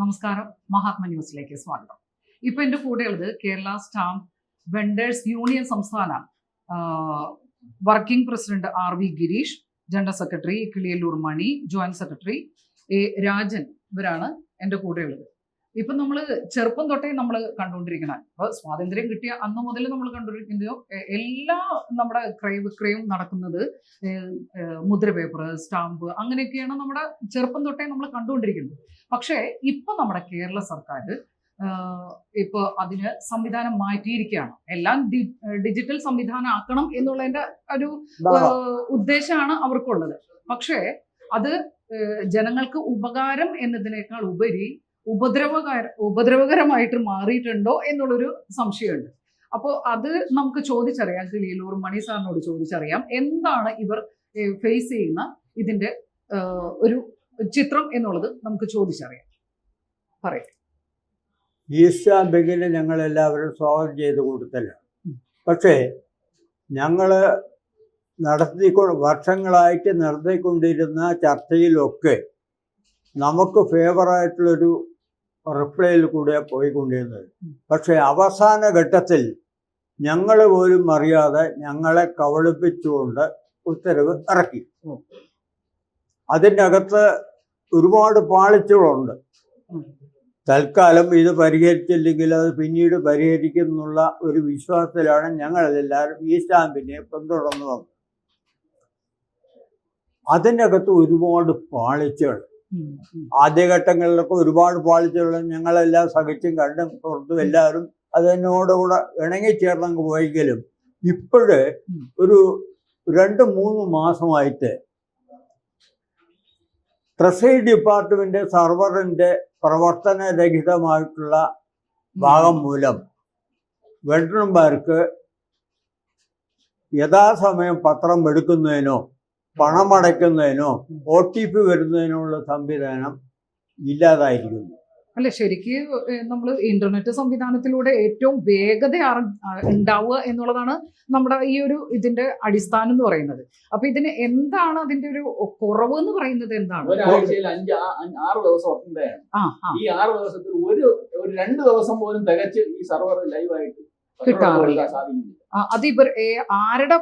നമസ്കാരം, മഹാത്മ ന്യൂസിലേക്ക് സ്വാഗതം. ഇപ്പൊ എന്റെ കൂടെയുള്ളത് കേരള സ്റ്റാമ്പ് വെൻഡേഴ്സ് യൂണിയൻ സംസ്ഥാന working president R V Girish, general secretary Kiliyallur Mani, joint secretary A Rajan, ഇവരാണ് എന്റെ കൂടെയുള്ളത്. ഇപ്പൊ നമ്മൾ ചെറുപ്പം തൊട്ടേ നമ്മൾ കണ്ടുകൊണ്ടിരിക്കണം. ഇപ്പൊ സ്വാതന്ത്ര്യം കിട്ടിയ അന്ന് മുതൽ നമ്മൾ കണ്ടുകൊണ്ടിരിക്കുന്നതോ എല്ലാ നമ്മുടെ ക്രയവിക്രയവും നടക്കുന്നത് മുദ്ര പേപ്പർ, സ്റ്റാമ്പ്, അങ്ങനെയൊക്കെയാണ് നമ്മുടെ ചെറുപ്പം തൊട്ടേ നമ്മൾ കണ്ടുകൊണ്ടിരിക്കുന്നത്. പക്ഷേ ഇപ്പൊ നമ്മുടെ കേരള സർക്കാർ ഇപ്പൊ അതിന് സംവിധാനം മാറ്റിയിരിക്കുകയാണ്. എല്ലാം ഡിജിറ്റൽ സംവിധാനം ആക്കണം എന്നുള്ളതിന്റെ ഒരു ഉദ്ദേശമാണ് അവർക്കുള്ളത്. പക്ഷേ അത് ജനങ്ങൾക്ക് ഉപകാരം എന്നതിനേക്കാൾ ഉപരി ഉപദ്രവകരമായിട്ട് മാറിയിട്ടുണ്ടോ എന്നുള്ളൊരു സംശയമുണ്ട്. അപ്പോൾ അത് നമുക്ക് ചോദിച്ചറിയാം, കിളിയല്ലൂർ മണി സാറിനോട് ചോദിച്ചറിയാം. എന്താണ് ഇവർ ഫേസ് ചെയ്യുന്ന ഇതിന്റെ ഒരു ചിത്രം എന്നുള്ളത് നമുക്ക് ചോദിച്ചറിയാം. പറയാം. ഈസ്റ്റ് സ്റ്റാമ്പിങ്ങിന് ഞങ്ങളെല്ലാവരും സ്വാഗതം ചെയ്ത് കൊടുത്തല്ല. പക്ഷേ ഞങ്ങൾ വർഷങ്ങളായിട്ട് നടത്തിക്കൊണ്ടിരുന്ന ചർച്ചയിലൊക്കെ നമുക്ക് ഫേവറായിട്ടുള്ളൊരു റിപ്ലൈയിൽ കൂടെ പോയിക്കൊണ്ടിരുന്നത്. പക്ഷേ അവസാന ഘട്ടത്തിൽ ഞങ്ങൾ പോലും അറിയാതെ ഞങ്ങളെ കബളിപ്പിച്ചുകൊണ്ട് ഉത്തരവ് ഇറക്കി. അതിൻ്റെ അകത്ത് ഒരുപാട് പാളിച്ചകളുണ്ട്. തൽക്കാലം ഇത് പരിഹരിച്ചില്ലെങ്കിൽ അത് പിന്നീട് പരിഹരിക്കുന്നുള്ള ഒരു വിശ്വാസത്തിലാണ് ഞങ്ങളെല്ലാവരും ഈ സ്റ്റാമ്പിനെ പിന്തുടർന്നു വന്നത്. അതിൻ്റെ അകത്ത് ഒരുപാട് പാളിച്ചകൾ, ആദ്യഘട്ടങ്ങളിലൊക്കെ ഒരുപാട് പാളിച്ചകൾ ഞങ്ങളെല്ലാം സഹിച്ചും കണ്ടും പുറത്തും എല്ലാവരും അതിനോടുകൂടെ ഇണങ്ങിച്ചേർന്നങ്ങ് പോയെങ്കിലും ഇപ്പോഴ് ഒരു 2-3 മാസമായിട്ട് ട്രഷറി ഡിപ്പാർട്ട്മെന്റ് സർവറിന്റെ പ്രവർത്തനരഹിതമായിട്ടുള്ള ഭാഗം മൂലം വെണ്ടർമാർക്ക് യഥാസമയം പത്രം എടുക്കുന്നതിനോ പണമടയ്ക്കുന്നതിനോ OTP വരുന്നതിനുള്ള സംവിധാനം ഇല്ലാതായിരിക്കുന്നു. അല്ല, ശരിക്ക് നമ്മൾ ഇന്റർനെറ്റ് സംവിധാനത്തിലൂടെ ഏറ്റവും വേഗത ഉണ്ടാവുക എന്നുള്ളതാണ് നമ്മുടെ ഈ ഒരു ഇതിന്റെ അടിസ്ഥാനം എന്ന് പറയുന്നത്. അപ്പൊ ഇതിന് എന്താണ് അതിന്റെ ഒരു കുറവ് എന്ന് പറയുന്നത്? എന്താണ്? ഒരാഴ്ചയിൽ 5-6 ദിവസം ഈ 6 ദിവസത്തിൽ ഒരു 2 ദിവസം പോലും തികച്ച് ഈ സർവർ ലൈവായിട്ട് കിട്ടാറില്ല. അത് ഇവർ ആരുടെ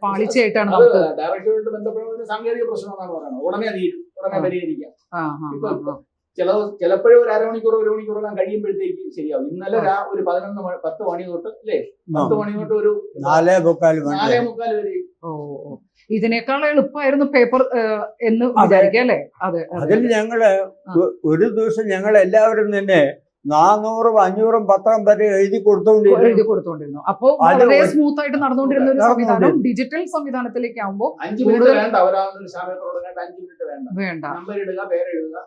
പാളിച്ചയായിട്ടാണ്? ഡയറക്ടറുമായിട്ട് ബന്ധപ്പെടുന്ന സാങ്കേതിക പ്രശ്നം എന്നാണ് പറയുന്നത്. ഉടനെ പരിഹരിക്കാം. ചിലപ്പോഴും ഒരു അരമണിക്കൂർ 1 മണിക്കൂറെല്ലാം കഴിയുമ്പോഴത്തേക്ക് ശരിയാവും. ഇന്നലെ ഒരു 10 മണി തൊട്ട് അല്ലേ 10 മണി തൊട്ട് ഒരു 4:45 വരെ. ഇതിനേക്കാൾ എളുപ്പമായിരുന്നു പേപ്പർ എന്ന് വിചാരിക്കാം അല്ലേ? അതെ. അതിൽ ഞങ്ങള് ഒരു ദിവസം ഞങ്ങൾ എല്ലാവരും തന്നെ 400-500 പത്രം വരെ എഴുതി കൊടുത്തോണ്ടിരുന്നു. അപ്പൊ വളരെ സ്മൂത്ത് ആയിട്ട് നടന്നുകൊണ്ടിരുന്ന ഒരു സംവിധാനം ഡിജിറ്റൽ സംവിധാനത്തിലേക്ക് ആവുമ്പോ 5 മിനിറ്റ് വേണ്ട. അവരാവുന്ന ഒരു സമയത്തോടെ 5 മിനിറ്റ് വേണ്ട. നമ്പർ ഇടുക, പേരെഴുതുക.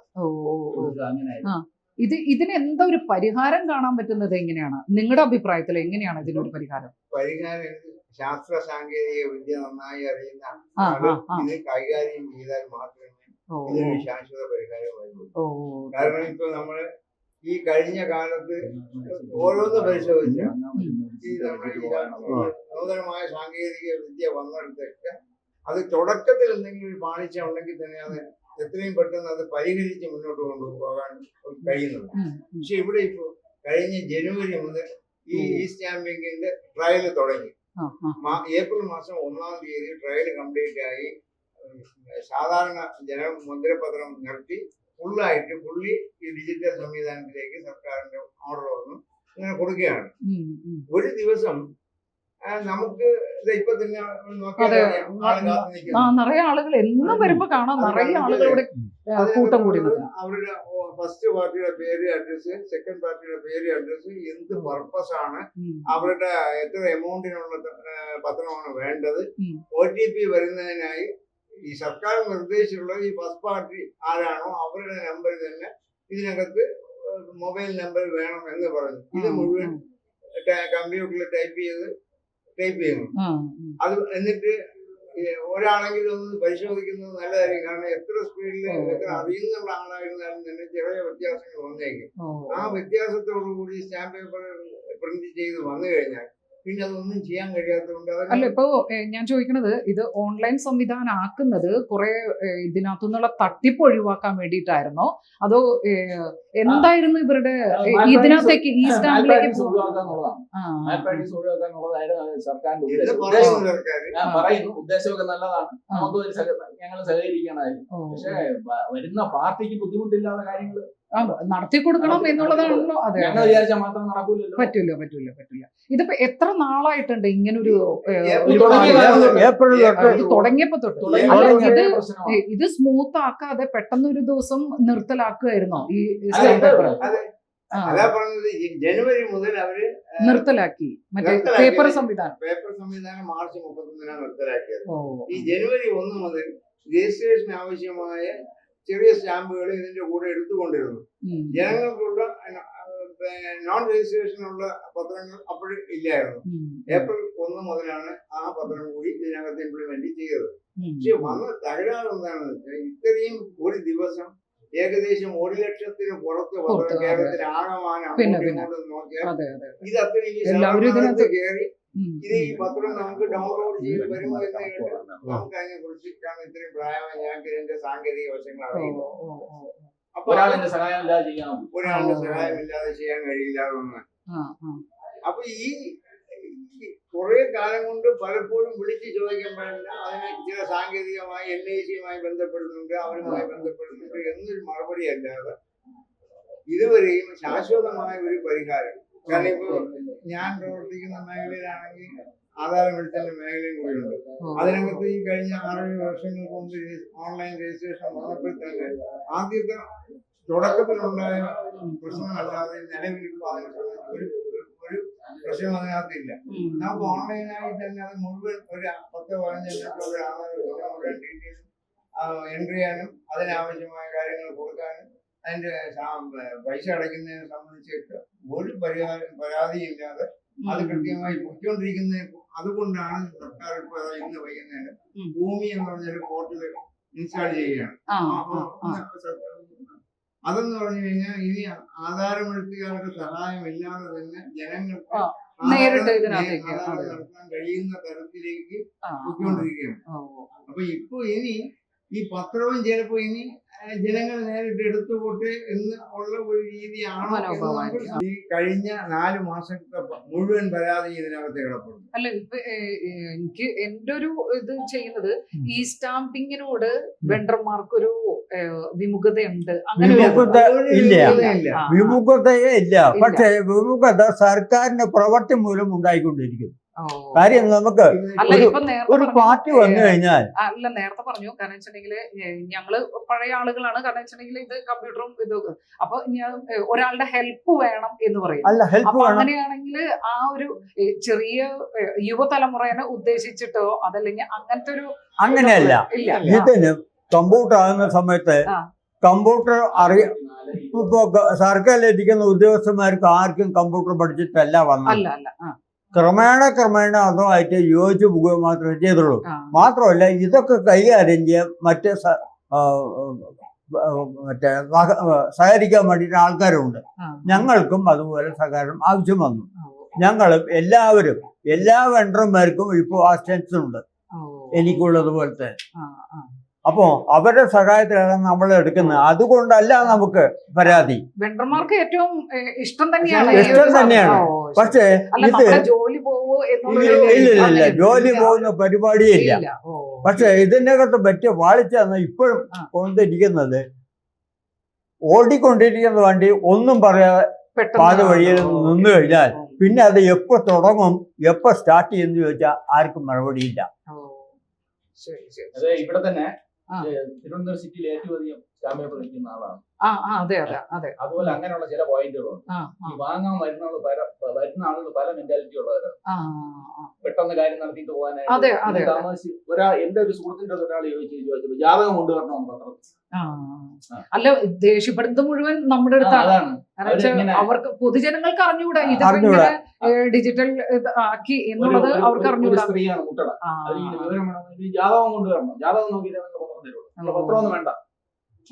ഇതിന് എന്താ ഒരു പരിഹാരം കാണാൻ പറ്റുന്നത്? എങ്ങനെയാണ് നിങ്ങളുടെ അഭിപ്രായത്തിൽ? എങ്ങനെയാണ് ഇതിനൊരു പരിഹാരം? ശാസ്ത്ര സാങ്കേതിക വിദ്യ നന്നായി അറിയുന്ന ഇത് കൈകാര്യം ചെയ്താൽ മാത്രമേ ഇതിനൊരു ശാശ്വത പരിഹാരമായിട്ടുള്ളൂ. കാരണം ഇപ്പൊ നമ്മള് ഈ കഴിഞ്ഞ കാലത്ത് ഓരോന്ന് പരിശോധിച്ച ഈ നൂതനമായ സാങ്കേതിക വിദ്യ വന്നിടത്തൊക്കെ അത് തുടക്കത്തിൽ എന്തെങ്കിലും ഒരു പാളിച്ച ഉണ്ടെങ്കിൽ തന്നെ അത് എത്രയും പെട്ടെന്ന് അത് പരിഹരിച്ച് മുന്നോട്ട് കൊണ്ടുപോകാൻ കഴിയുന്നുണ്ട്. പക്ഷെ ഇവിടെ ഇപ്പോൾ കഴിഞ്ഞ ജനുവരി മുതൽ ഈ സ്റ്റാമ്പിങ്ങിന്റെ ട്രയൽ തുടങ്ങി. ഏപ്രിൽ മാസം 1-ാം തീയതി ട്രയൽ കംപ്ലീറ്റ് ആയി. സാധാരണ മുദ്രപത്രം നിർത്തി ഫുള്ളി ഈ ഡിജിറ്റൽ സംവിധാനത്തിലേക്ക് സർക്കാരിന്റെ ഓർഡർ വന്നു ഇങ്ങനെ കൊടുക്കുകയാണ്. ഒരു ദിവസം നമുക്ക് ഇപ്പൊ തന്നെ നിറയെ ആളുകൾ എന്നും വരുമ്പോ കാണാം. നിറയെ ആളുകളുടെ കൂട്ടം കൂടി അവരുടെ ഫസ്റ്റ് പാർട്ടിയുടെ പേര്, അഡ്രസ്, സെക്കൻഡ് പാർട്ടിയുടെ പേര്, അഡ്രസ്, എന്ത് പർപ്പസ് ആണ്, അവരുടെ എത്ര എമൗണ്ടിനുള്ള പത്രമാണ് വേണ്ടത്, OTP വരുന്നതിനായി ഈ സർക്കാർ നിർദ്ദേശിച്ചിട്ടുള്ള ഈ ഫസ്റ്റ് പാർട്ടി ആരാണോ അവരുടെ നമ്പർ തന്നെ ഇതിനകത്ത് മൊബൈൽ നമ്പർ വേണം എന്ന് പറഞ്ഞു. ഇത് മുഴുവൻ കമ്പ്യൂട്ടറിൽ ടൈപ്പ് ചെയ്യുന്നു. അത് എന്നിട്ട് ഒരാളെങ്കിലും ഒന്ന് പരിശോധിക്കുന്നത് നല്ലതായിരിക്കും. കാരണം എത്ര സ്പീഡിൽ എത്ര അറിയുന്നുള്ള ആളായിരുന്നാലും തന്നെ ചെറിയ വ്യത്യാസങ്ങൾ വന്നേക്കും. ആ വ്യത്യാസത്തോടു കൂടി സ്റ്റാമ്പ് പേപ്പർ പ്രിന്റ് ചെയ്ത് വന്നു കഴിഞ്ഞാൽ പിന്നെ അതൊന്നും ചെയ്യാൻ കഴിയാത്തതുകൊണ്ട് അല്ല ഇപ്പോ ഞാൻ ചോദിക്കുന്നത് ഇത് ഓൺലൈൻ സംവിധാനം ആക്കുന്നത് കുറെ ഇതിനകത്തു നിന്നുള്ള തട്ടിപ്പ് ഒഴിവാക്കാൻ വേണ്ടിയിട്ടായിരുന്നോ അതോ എന്തായിരുന്നു ഇവരുടെ ഇതിനകത്തേക്ക് ഈ സ്റ്റാമ്പിലേക്ക് പറയുന്നു. ഉദ്ദേശമൊക്കെ നല്ലതാണ്, നമുക്ക് ഞങ്ങൾ സഹകരിക്കണമായിരുന്നു. പക്ഷെ വരുന്ന പാർട്ടിക്ക് ബുദ്ധിമുട്ടില്ലാത്ത കാര്യങ്ങൾ നടത്തി കൊടുക്കണം എന്നുള്ളതാണല്ലോ. അതെ, വിചാരിച്ചാൽ മാത്രം നടക്കൂലല്ലോ. പറ്റില്ല. ഇതിപ്പോ എത്ര നാളായിട്ടുണ്ട് ഇങ്ങനൊരു ഏപ്രിൽ തുടങ്ങിയപ്പോ തൊട്ട്? ഇത് സ്മൂത്ത് ആക്കാതെ പെട്ടെന്ന് ഒരു ദിവസം നിർത്തലാക്കുമായിരുന്നോ ഈ അതാ പറഞ്ഞത്. ജനുവരി മുതൽ അവര് നിർത്തലാക്കി മറ്റേ പേപ്പർ സംവിധാനം മാർച്ച് 31 നിർത്തലാക്കിയത്. ഈ ജനുവരി 1 മുതൽ രജിസ്ട്രേഷൻ ആവശ്യമായ ചെറിയ സ്റ്റാമ്പുകൾ ഇതിന്റെ കൂടെ എടുത്തുകൊണ്ടിരുന്നു. ജനങ്ങൾക്കുള്ള നോൺ രജിസ്ട്രേഷനുള്ള പത്രങ്ങൾ അപ്പോഴും ഇല്ലായിരുന്നു. ഏപ്രിൽ 1 മുതലാണ് ആ പത്രം കൂടി ഇതിനകത്ത് ഇംപ്ലിമെന്റ് ചെയ്തത്. പക്ഷെ വന്ന തകരാറ് എന്താണെന്ന് വെച്ചാൽ ഇത്രയും ഒരു ദിവസം ഏകദേശം 1 ലക്ഷത്തിന് പുറത്ത് പത്രം കേരളത്തിൽ ആകമാനം നോക്കിയാൽ ഇത് അത്രയും കയറി ഇത് ഈ പത്രം നമുക്ക് ഡൗൺലോഡ് ചെയ്ത് വരുമോ എന്ന് കേട്ട് നമുക്ക് അതിനെ കുറിച്ചിട്ടാണ് ഇത്രയും പ്രായമായി ഞങ്ങൾക്ക് ഇതിന്റെ സാങ്കേതിക വശങ്ങൾ അറിയുന്നത്. അപ്പൊ ഒരാളുടെ സഹായം ഇല്ലാതെ ചെയ്യാൻ കഴിയില്ല എന്ന്. അപ്പൊ ഈ കുറെ കാലം കൊണ്ട് പലപ്പോഴും വിളിച്ചു ചോദിക്കുമ്പോഴെല്ലാം അതിന് ചില സാങ്കേതികമായി NIC-യുമായി ബന്ധപ്പെടുന്നുണ്ട്, അവരുമായി ബന്ധപ്പെടുന്നുണ്ട് എന്നൊരു മറുപടി അല്ലാതെ ഇതുവരെയും ശാശ്വതമായ ഒരു പരിഹാരം. കാരണം ഇപ്പൊ ഞാൻ പ്രവർത്തിക്കുന്ന മേഖലയിലാണെങ്കിൽ ആധാരം എടുത്തതിന്റെ മേഖലയും കൂടിയുണ്ട്. അതിനകത്ത് ഈ കഴിഞ്ഞ 6 വർഷങ്ങൾക്ക് മുമ്പ് ഓൺലൈൻ രജിസ്ട്രേഷൻ വന്നപ്പോൾ തന്നെ ആദ്യത്തെ തുടക്കത്തിലുണ്ടായ പ്രശ്നമല്ലാതെ നിലവിലിപ്പോൾ ഒരു പ്രശ്നം അതിനകത്തില്ല. നമുക്ക് ഓൺലൈനായി തന്നെ അത് മുഴുവൻ ഒരു 10-15 മിനിറ്റുള്ള മുഴുവൻ ഡീറ്റെയിൽസ് എൻട്രി ചെയ്യാനും അതിനാവശ്യമായ കാര്യങ്ങൾ കൊടുക്കാനും അതിന്റെ പൈസ അടയ്ക്കുന്നതിനെ സംബന്ധിച്ചിട്ട് ഒരു പരാതിയില്ലാതെ അത് കൃത്യമായി പോയിക്കൊണ്ടിരിക്കുന്ന. അതുകൊണ്ടാണ് സർക്കാർ ഇപ്പോൾ ഇന്ന് വൈകുന്നേരം ഭൂമി എന്ന് പറഞ്ഞൊരു പോർട്ടൽ ഇൻസ്റ്റാൾ ചെയ്യുകയാണ്. അതെന്ന് പറഞ്ഞു കഴിഞ്ഞാൽ ഇനി ആധാരമെഴുത്തുകാരുടെ സഹായമില്ലാതെ തന്നെ ജനങ്ങൾക്ക് നടത്താൻ കഴിയുന്ന തരത്തിലേക്ക് പോയിക്കൊണ്ടിരിക്കുകയാണ്. അപ്പൊ ഇപ്പൊ ഇനി ഈ പത്രവും ചിലപ്പോ ഇനി ജനങ്ങൾ നേരിട്ട് എടുത്തുപോട്ടെ എന്ന് ഉള്ള ഒരു രീതിയാണ് ഈ കഴിഞ്ഞ 4 മാസത്തെ മുഴുവൻ പരാതി ഇതിനകത്ത് കിടപ്പുണ്ട്. അല്ല ഇപ്പൊ എനിക്ക് എന്റെ ഒരു ഇത് ചെയ്യുന്നത് ഈ സ്റ്റാമ്പിങ്ങിനോട് വെണ്ടർമാർക്കൊരു വിമുഖതയുണ്ട്. അങ്ങനെ വിമുഖതയേ ഇല്ല. പക്ഷെ വിമുഖത സർക്കാരിന്റെ പ്രവൃത്തി മൂലം ഉണ്ടായിക്കൊണ്ടിരിക്കുന്നു. കാര്യം നമുക്ക് ഒരു പാർട്ടി വന്നു കഴിഞ്ഞാൽ അല്ല നേരത്തെ പറഞ്ഞു. കാരണം വെച്ചിട്ടുണ്ടെങ്കിൽ ഞങ്ങള് പഴയ ആളുകളാണ്. കാരണം വെച്ചിട്ടുണ്ടെങ്കിൽ ഇത് കമ്പ്യൂട്ടറും ഇത് അപ്പൊ ഒരാളുടെ ഹെൽപ്പ് വേണം എന്ന് പറയും. അപ്പൊ അങ്ങനെയാണെങ്കിൽ ആ ഒരു ചെറിയ യുവതലമുറയെ ഉദ്ദേശിച്ചിട്ടോ അതല്ലെങ്കിൽ അങ്ങനത്തെ ഒരു അങ്ങനെയല്ല. ഇതിന് കമ്പ്യൂട്ടർ ആകുന്ന സമയത്ത് കമ്പ്യൂട്ടർ ഇപ്പൊ സർക്കാരിലിരിക്കുന്ന ഉദ്യോഗസ്ഥന്മാർക്ക് ആർക്കും കമ്പ്യൂട്ടർ പഠിച്ചിട്ടല്ല വന്നത്. ക്രമേണ അതുമായിട്ട് യോജിച്ച് പോകുക മാത്രമേ ചെയ്തുള്ളൂ. മാത്രമല്ല ഇതൊക്കെ കൈകാര്യം ചെയ്യാൻ മറ്റേ സഹകരിക്കാൻ വേണ്ടിയിട്ട് ആൾക്കാരുണ്ട്. ഞങ്ങൾക്കും അതുപോലെ സഹകരണം ആവശ്യം വന്നു. ഞങ്ങളും എല്ലാവരും എല്ലാ വെണ്ടർമാർക്കും ഇപ്പോൾ അസിസ്റ്റൻസ് ഉണ്ട്, എനിക്കുള്ളതുപോലത്തെ. അപ്പോ അവരുടെ സഹായത്തിലാണ് നമ്മൾ എടുക്കുന്നത്. അതുകൊണ്ടല്ല നമുക്ക് പരാതി. വെണ്ടർമാർക്ക് ഏറ്റവും ഇഷ്ടം തന്നെയാണ്. പക്ഷേ ഇത് ഇല്ല, ജോലി പോകുന്ന പരിപാടിയില്ല. പക്ഷെ ഇതിനകത്ത് പറ്റിയ വാളിച്ചാണ് ഇപ്പോഴും കൊണ്ടിരിക്കുന്നത്. ഓടിക്കൊണ്ടിരിക്കുന്ന വണ്ടി ഒന്നും പറയാതെ പാത വഴിയിൽ നിന്ന് കഴിഞ്ഞാൽ പിന്നെ അത് എപ്പോ തുടങ്ങും എപ്പോ സ്റ്റാർട്ട് ചെയ്യുന്നു ചോദിച്ചാൽ ആർക്കും മറുപടിയില്ല. ഇവിടെ തന്നെ തിരുവനന്തപുരം സിറ്റിയിൽ ഏറ്റവും അധികം സ്റ്റാമ്പ് പേപ്പർ വിൽക്കുന്ന ആളാണ്. അതുപോലെ അങ്ങനെയുള്ള ചില പോയിന്റുകളുണ്ട്. ഈ വാങ്ങാൻ വരുന്ന ആളുകൾ പല മെന്റാലിറ്റി ഉള്ളവരാണ്. പെട്ടെന്ന് കാര്യം നടത്തിയിട്ട് പോകാനായിട്ട് താമസിച്ച് എന്റെ ഒരു സുഹൃത്തിന്റെ ഒരാൾ ചോദിച്ചു ജാതകം കൊണ്ടുവരണം പത്രത്തിൽ. അല്ല ദേഷ്യപ്പെടുന്നത് മുഴുവൻ നമ്മുടെ അടുത്താണ്. അവർക്ക് പൊതുജനങ്ങൾക്ക് അറിഞ്ഞുകൂടാ ഇത് ഡിജിറ്റൽ ആക്കി എന്നുള്ളത് അവർക്ക് അറിഞ്ഞുകൂടാ. സ്ത്രീയാണ് മുട്ടട, വിവരം വേണം, ജാതകം കൊണ്ടുവരണം, ജാതകം നോക്കിയിട്ട് പത്രം തരുള്ളൂ, പത്രമൊന്നും വേണ്ട.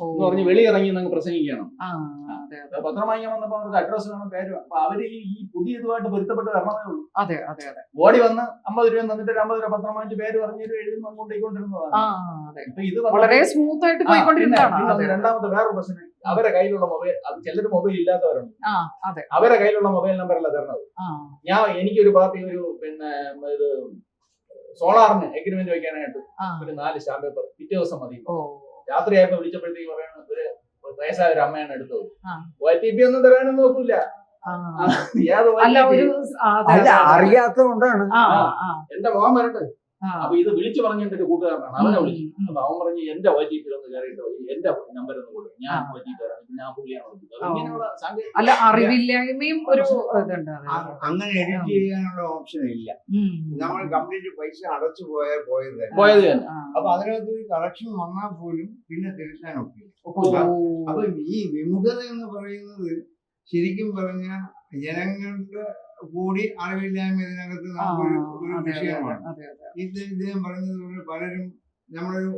എന്ന് പറഞ്ഞ് വെളിയിറങ്ങി അങ്ങ് പ്രസംഗിക്കണം. ആ, അതെ, അതെ. പത്രം വാങ്ങിക്കാൻ വന്നപ്പോൾ അവർക്ക് അഡ്രസ് വേണം, പേര് വേണം. അപ്പൊ അവര് ഈ പുതിയ ഇതുമായിട്ട് പൊരുത്തപ്പെട്ട് വരണമേ ഉള്ളൂ. അതെ, അതെ, അതെ. ഓടി വന്ന് 50 രൂപ തന്നിട്ട് 50 രൂപ പത്രം വാങ്ങിച്ച് പേര് പറഞ്ഞ് എഴുതി കൊണ്ടിരിക്കുന്നതാണ്. ആ, അതെ. ഇപ്പൊ ഇത് വളരെ സ്മൂത്ത് ആയിട്ട് പോയിക്കൊണ്ടിരുന്നതാണ്. പിന്നെ രണ്ടാമത്തെ വേറൊരു പ്രശ്നം, അവരെ കയ്യിലുള്ള മൊബൈൽ, അത് ചിലർ മൊബൈൽ ഇല്ലാത്തവരുണ്ട്, ആ, അതെ. അവരെ കയ്യിലുള്ള മൊബൈൽ നമ്പറല്ല തരണത്. എനിക്കൊരു പാർട്ടി ഒരു ഇത് സോളാറിന് എഗ്രിമെന്റ് വെക്കാനായിട്ട് ഒരു 4 സ്റ്റാമ്പ് പേപ്പർ പിറ്റേ ദിവസം മതി. രാത്രിയായപ്പോ വിളിച്ചപ്പോഴത്തേക്ക് പറയണ ഒരു വയസ്സായ ഒരു അമ്മയാണ് എടുത്തത്. OTP ഒന്നും തരാനൊന്നും നോക്കൂല. അറിയാത്തതുകൊണ്ടാണ്. എന്റെ മോൻ വരട്ടെ. അപ്പൊ ഇത് വിളിച്ചു പറഞ്ഞിട്ട് ഒരു കൂട്ടുകാരനാണ്, അവനെ വിളിച്ചു. അപ്പൊ അവൻ പറഞ്ഞു എന്റെ OTP ഒന്ന് കയറിയിട്ട് എന്റെ നമ്പർ ഒന്ന് കൊടുക്കും, ഞാൻ OTP തരാം, ഞാൻ പുള്ളിയാണ് വിളിച്ചത്. ഇങ്ങനെയുള്ള അല്ല, അറിവില്ലായ്മയും ഒരു ഇതുണ്ട്. അങ്ങനെ എഡിറ്റ് ചെയ്യാനുള്ള ഓപ്ഷൻ ഇല്ല. നമ്മൾ കംപ്ലീറ്റ് പൈസ അടച്ചു പോയത് തന്നെ. അപ്പൊ അതിനകത്ത് കളക്ഷൻ വന്നാൽ പോലും പിന്നെ തിരുത്താൻ ഒക്കില്ല. അപ്പൊ ഈ വിമുഖത എന്ന് പറയുന്നത് ശരിക്കും പറഞ്ഞ ജനങ്ങളുടെ കൂടി അറിവില്ലായ്മ ഇതിനകത്ത് നമുക്കൊരു വിഷയമാണ്. ഇദ്ദേഹം പറഞ്ഞതുപോലെ പലരും നമ്മളൊരു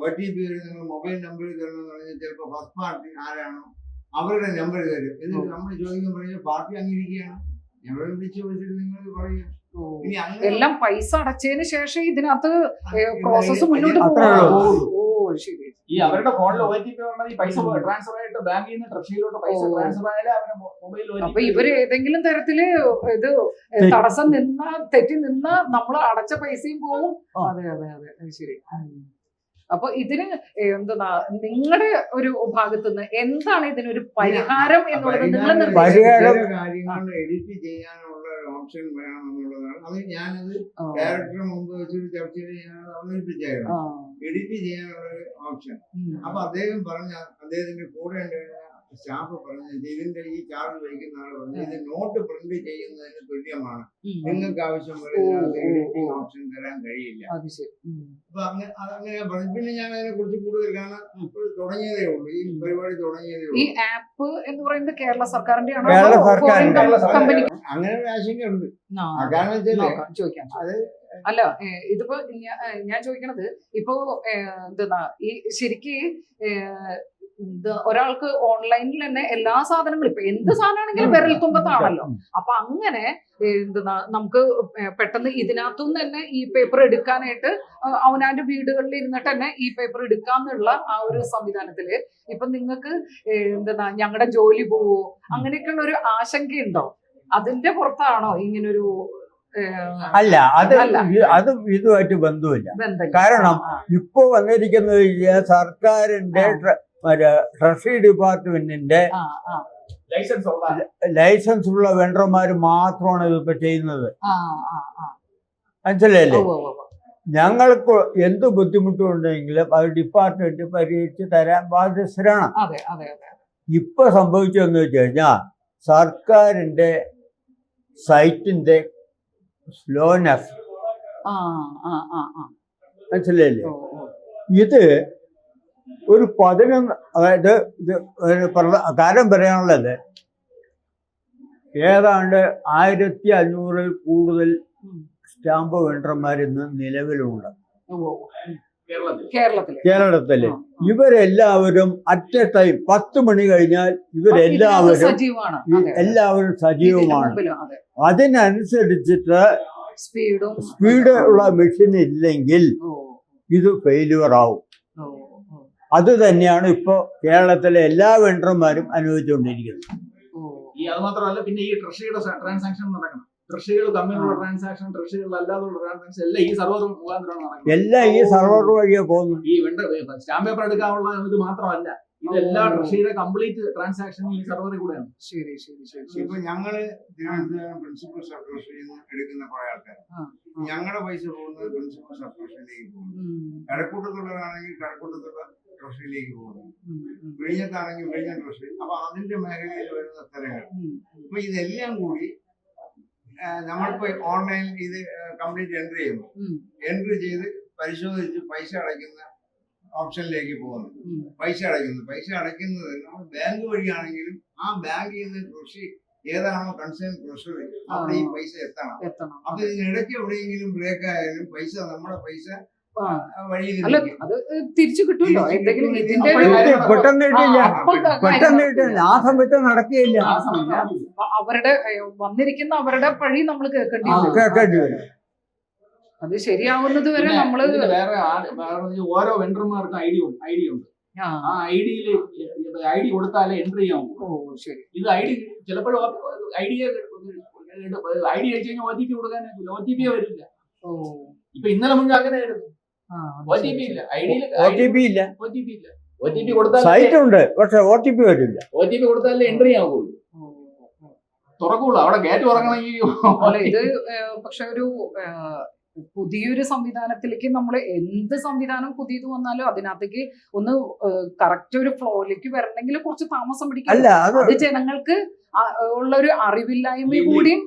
OTP നിങ്ങൾ മൊബൈൽ നമ്പർ തരണമെന്ന് പറഞ്ഞാൽ ചിലപ്പോൾ ഫസ്റ്റ് പാർട്ടി ആരാണോ അവരുടെ നമ്പർ തരും. എന്നിട്ട് നമ്മൾ ചോദിക്കാൻ പറഞ്ഞാൽ പാർട്ടി അംഗീകരിക്കുകയാണ്, ഞങ്ങളെ വിളിച്ച് ചോദിച്ചിട്ട് നിങ്ങൾ പറയുക. എല്ലാം പൈസ അടച്ചതിന് ശേഷം ഇതിനകത്ത് പ്രോസസ് മുന്നോട്ട് പോകും. ഈ അവരുടെ ഫോണിൽ OTP പറഞ്ഞത് ഈ പൈസ ട്രാൻസ്ഫർ ആയിട്ട് ബാങ്കിൽ നിന്ന് ട്രഷറിയിലോട്ട് പൈസ ട്രാൻസ്ഫർ ആയാലും അവരുടെ മൊബൈൽ. അപ്പൊ ഇവര് ഏതെങ്കിലും തരത്തില് ഇത് തടസ്സം തെറ്റി നിന്ന നമ്മൾ അടച്ച പൈസയും പോവും. അതെ, അതെ, അതെ, ശരി. അപ്പൊ ഇതിന് എന്താ നിങ്ങളുടെ ഒരു ഭാഗത്തുനിന്ന് എന്താണ് ഇതിനൊരു പരിഹാരം എന്നുള്ളത്? നിങ്ങൾ കാര്യങ്ങൾ എഡിറ്റ് ചെയ്യാനുള്ള ഒരു ഓപ്ഷൻ വേണം എന്നുള്ളതാണ്. അത് ഞാനത് ഡയറക്ടറെ മുമ്പ് വെച്ചൊരു ചർച്ചയിൽ ഞാൻ അവതരിപ്പിച്ചായിരുന്നു, എഡിറ്റ് ചെയ്യാനുള്ള ഒരു ഓപ്ഷൻ. അപ്പൊ അദ്ദേഹം പറഞ്ഞ അദ്ദേഹത്തിന്റെ കൂടെ സ്റ്റാഫ് പറഞ്ഞു ഇതിന്റെ ഈ ചാർജ് വഹിക്കുന്ന ആള് പറഞ്ഞു ഇത് നോട്ട് പ്രിന്റ് ചെയ്യുന്നതിന് തുല്യമാണ്, നിങ്ങൾക്ക് ആവശ്യം വരുന്നത് എഡിറ്റിംഗ് ഓപ്ഷൻ തരാൻ കഴിയില്ല. അപ്പൊ അങ്ങനെ പറഞ്ഞു. പിന്നെ ഞാൻ അതിനെ കുറിച്ച് കൂടുതൽ കാണാൻ തുടങ്ങിയതേ ഉള്ളൂ, ഈ പരിപാടി തുടങ്ങിയതേ ഉള്ളൂ. ഈ ആപ്പ് എന്ന് പറയുന്നത് കേരള സർക്കാരിന്റെ അങ്ങനെ ഒരു ആശങ്കയുണ്ട്. കാരണം ചോദിക്കാം, അത് അല്ല ഇതിപ്പോ ഞാൻ ചോദിക്കണത് ഇപ്പോ എന്താ ഈ ശരിക്ക് ഒരാൾക്ക് ഓൺലൈനിൽ തന്നെ എല്ലാ സാധനങ്ങളും ഇപ്പൊ എന്ത് സാധനമാണെങ്കിലും വിരൽ തുമ്പത്താണല്ലോ. അപ്പൊ അങ്ങനെ എന്താ നമുക്ക് പെട്ടെന്ന് ഇതിനകത്തുനിന്ന് തന്നെ ഈ പേപ്പർ എടുക്കാനായിട്ട് അവനാന്റെ വീടുകളിൽ ഇരുന്നിട്ട് തന്നെ ഈ പേപ്പർ എടുക്കാന്നുള്ള ആ ഒരു സംവിധാനത്തില് ഇപ്പൊ നിങ്ങൾക്ക് എന്താ ഞങ്ങളുടെ ജോലി പോവോ അങ്ങനെയൊക്കെയുള്ള ഒരു ആശങ്കയുണ്ടോ? അതിന്റെ പുറത്താണോ ഇങ്ങനൊരു? അല്ല, അത് ഇതുമായിട്ട് ബന്ധമില്ല. കാരണം ഇപ്പൊ വന്നിരിക്കുന്നത് സർക്കാരിന്റെ ട്രഷറി ഡിപ്പാർട്ട്മെന്റിന്റെ ലൈസൻസ് ഉള്ള വെണ്ടർമാര് മാത്രമാണ് ഇതിപ്പോ ചെയ്യുന്നത്. മനസ്സിലായില്ലേ? ഞങ്ങൾക്ക് എന്ത് ബുദ്ധിമുട്ടുണ്ടെങ്കിലും അത് ഡിപ്പാർട്ട്മെന്റ് പരിഹരിച്ച് തരാൻ ബാധ്യസ്ഥരാണ്. ഇപ്പൊ സംഭവിച്ചതെന്ന് വെച്ച് കഴിഞ്ഞാൽ സർക്കാരിന്റെ സൈറ്റിന്റെ സ്ലോനെസ്, മനസ്സിലായില്ലേ? ഇത് ഒരു 11, അതായത് ഇത് കാര്യം പറയാനുള്ളത് ഏതാണ്ട് 1500 കൂടുതൽ സ്റ്റാമ്പ് വെണ്ടർമാർ ഇന്ന് നിലവിലുണ്ട് കേരളത്തില്. ഇവരെല്ലാവരും അറ്റ് എ ടൈം 10 മണി കഴിഞ്ഞാൽ ഇവരെല്ലാവരും സജീവമാണ്. അതിനനുസരിച്ചിട്ട് സ്പീഡ് ഉള്ള മെഷീൻ ഇല്ലെങ്കിൽ ഇത് ഫെയിലിയർ ആവും. അത് തന്നെയാണ് ഇപ്പോ കേരളത്തിലെ എല്ലാ വെണ്ടർമാരും അനുഭവിച്ചുകൊണ്ടിരിക്കുന്നത്. അത് മാത്രമല്ല, പിന്നെ ഈ ട്രഷറിയുടെ ട്രാൻസാക്ഷൻ നടക്കണം, ട്രഷറികൾ തമ്മിലുള്ള ട്രാൻസാക്ഷൻ, ട്രഷറികൾ അല്ലാതുള്ള ട്രാൻസാക്ഷൻ എല്ലാം ഈ സർവർ മുഖാന്തരമാണ് നടക്കുന്നത്. എല്ലാം ഈ സർവർ വഴിയെ പോകുന്നു. ഈ സ്റ്റാമ്പ് പേപ്പർ എടുക്കാനുള്ള ഇത് മാത്രമല്ല, ഇതെല്ലാ ട്രഷറിയുടെ കംപ്ലീറ്റ് ട്രാൻസാക്ഷൻ ഈ സർവറിൽ കൂടെയാണ്. ഇപ്പൊ ഞങ്ങള് തിരുവനന്തപുരം പ്രിൻസിപ്പൽ സബ് ട്രഷറിയിൽ നിന്ന് എടുക്കുന്ന കുറെ ആൾക്കാർ ഞങ്ങളുടെ പൈസ പോകുന്നത് പ്രിൻസിപ്പൽ സബ് ട്രഷറിയിലേക്ക് പോകുന്നു. കഴക്കൂട്ടത്തുള്ളവരാണെങ്കിൽ കഴക്കൂട്ടത്തുള്ള ട്രഷറിയിലേക്ക് പോകുന്നു, വിഴിഞ്ഞത്താണെങ്കിൽ വിഴിഞ്ഞ ട്രഷറി. അപ്പൊ അതിന്റെ മേഖലയിൽ വരുന്ന സ്ഥലങ്ങൾ. അപ്പൊ ഇതെല്ലാം കൂടി നമ്മളിപ്പോ ഓൺലൈനിൽ ഇത് കംപ്ലീറ്റ് എൻട്രി ചെയ്യുന്നു. എൻട്രി ചെയ്ത് പരിശോധിച്ച് പൈസ അടയ്ക്കുന്ന ഓപ്ഷനിലേക്ക് പോകുന്നു. പൈസ അടയ്ക്കുന്നത് നമ്മൾ ബാങ്ക് വഴിയാണെങ്കിലും ആ ബാങ്കിൽ നിന്ന് ട്രഷറി ഏതാണോ കൺസേൺ ട്രഷറി അവിടെ ഈ പൈസ എത്തണം. അപ്പൊ ഇതിനിടയ്ക്ക് എവിടെയെങ്കിലും ബ്രേക്ക് ആയാലും നമ്മുടെ പൈസ വഴിയിൽ അല്ല നിൽക്കും. അത് തിരിച്ചു കിട്ടുമല്ലോ തിരിച്ച് എന്തെങ്കിലും കിട്ടും. ഇതിന്റെ അപ്പോഴേ ഒരു- കാര്യം പെട്ടെന്ന് കിട്ടില്ല, അപ്പോൾ പെട്ടെന്ന് കിട്ടില്ല, ആ സമയത്ത് നടക്കുകയില്ല, ആ സമയത്ത് അവരുടെ വന്നിരിക്കുന്ന അവരുടെ പഴി നമ്മൾ കേൾക്കേണ്ടി വരും. കേൾക്കേണ്ടി വരും. അത് ശരിയാവുന്നത് വരെ പിന്നെ നമ്മള് ഇതിന് വേറെ ഓരോ വെണ്ടർമാർക്കും ഐഡി ഉണ്ട്. ആ, ആ ഐഡിയിൽ ഐഡി കൊടുത്താലേ എൻട്രി ചെയ്യാൻ ഓ ശരി. ഇത് ഐഡി ചിലപ്പോഴും ഐഡി അടിച്ചു കഴിഞ്ഞാൽ OTP കൊടുക്കാനായില്ല, OTP വരില്ല. ഓ ഇപ്പൊ ഇന്നലെ മുന്നേ അങ്ങനെയായിരുന്നു. ആ, അത് OTP ശരി, ഇല്ല, ശരി. ഐഡിയിൽ OTP ഇല്ല, OTP ഇല്ല. OTP കൊടുത്താൽ സൈറ്റ് ഉണ്ട് പക്ഷെ OTP വരില്ല. OTP കൊടുത്താലേ എൻട്രി ആവുള്ളൂ, ഓ, ഓ. തുറക്കുള്ളൂ. അവിടെ ഗേറ്റ് തുറക്കണമെങ്കിൽ അല്ല ഇത് പക്ഷെ ഒരു പുതിയൊരു സംവിധാനത്തിലേക്ക് നമ്മൾ എന്ത് സംവിധാനം പുതിയത് വന്നാലും അതിനകത്തേക്ക് ഒന്ന് കറക്റ്റ് ഒരു ഫ്ലോയിലേക്ക് വരണമെങ്കിൽ കുറച്ച് താമസം പിടിക്കും. അല്ല അത് അത് ജനങ്ങൾക്ക് ഉള്ള ഒരു അറിവില്ലായ്മ കൂടിയും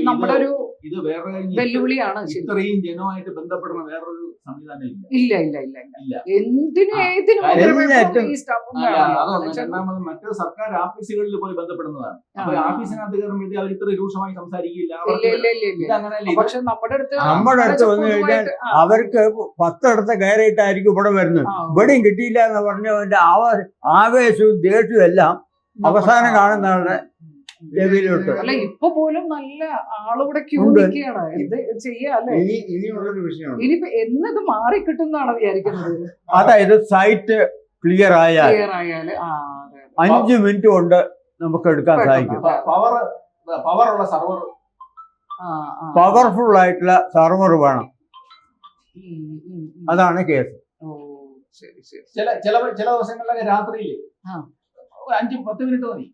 നമ്മുടെ ഒരു ഇത് വേറെ കാര്യം, വെല്ലുവിളിയാണ്. ശരി. ഇത്രയും ജനവുമായിട്ട് ബന്ധപ്പെടുന്ന വേറൊരു സംവിധാനം ഇല്ല. ഇല്ല ഇല്ല ഇല്ല ഇല്ല ഇല്ല. എന്തിനും ഏതിനും എല്ലാറ്റും- ഈ സ്റ്റാഫും അല്ല, വേണം. അതൊന്നും. രണ്ടാമത് മറ്റു സർക്കാർ ഓഫീസുകളിൽ പോയി ബന്ധപ്പെടുന്നതാണ്. അപ്പൊ ആ. ഓഫീസിനകത്ത് കയറുമ്പോഴത്തേ അവർ ഇത്ര രൂക്ഷമായി സംസാരിക്കില്ല. ഇല്ല അവർക്ക് ഇല്ല ഇല്ല ഇല്ല. ഇത് അങ്ങനെയല്ല. പക്ഷെ നമ്മുടെ അടുത്ത് നമ്മുടെ അടുത്ത് വന്നു കഴിഞ്ഞാൽ പൊതുവായിട്ട് അവർക്ക് 10 ഇടത്ത് കയറിയിട്ടായിരിക്കും ഇവിടെ വരുന്നത്. ഇവിടെയും കിട്ടിയില്ല എന്ന് പറഞ്ഞവന്റെ ആവേശവും ദേഷ്യവും എല്ലാം അവസാനം കാണുന്നവരുടെ ചെവിയിലോട്ട്. അല്ല ഇപ്പൊ പോലും നല്ല ആളിവിടെ ക്യൂ ഉണ്ട്. നിൽക്കുകയാണ്. എന്ത് ചെയ്യാ അല്ലെ? ഇനിയുള്ളൊരു വിഷയമാണ്. ഇനിയിപ്പോ എന്നത് മാറിക്കിട്ടും എന്നാണ് വിചാരിക്കുന്നത്. അതായത് സൈറ്റ് ക്ലിയർ ആയാൽ ക്ലിയർ ആയാല് ആ അതെ, അതെ. 5 മിനിറ്റ് കൊണ്ട് നമുക്ക് എടുക്കാൻ സാധിക്കും. പവറുള്ള സർവർ, ആ, ആ. പവർഫുൾ ആയിട്ടുള്ള സർവർ വേണം, ഉം, ഉം, ഉം. അതാണ് കേസ്. ഓ ശരി ശരി. ചില ദിവസങ്ങളിലൊക്കെ രാത്രിയിൽ ആ. 5-10 മിനിറ്റ് മതി.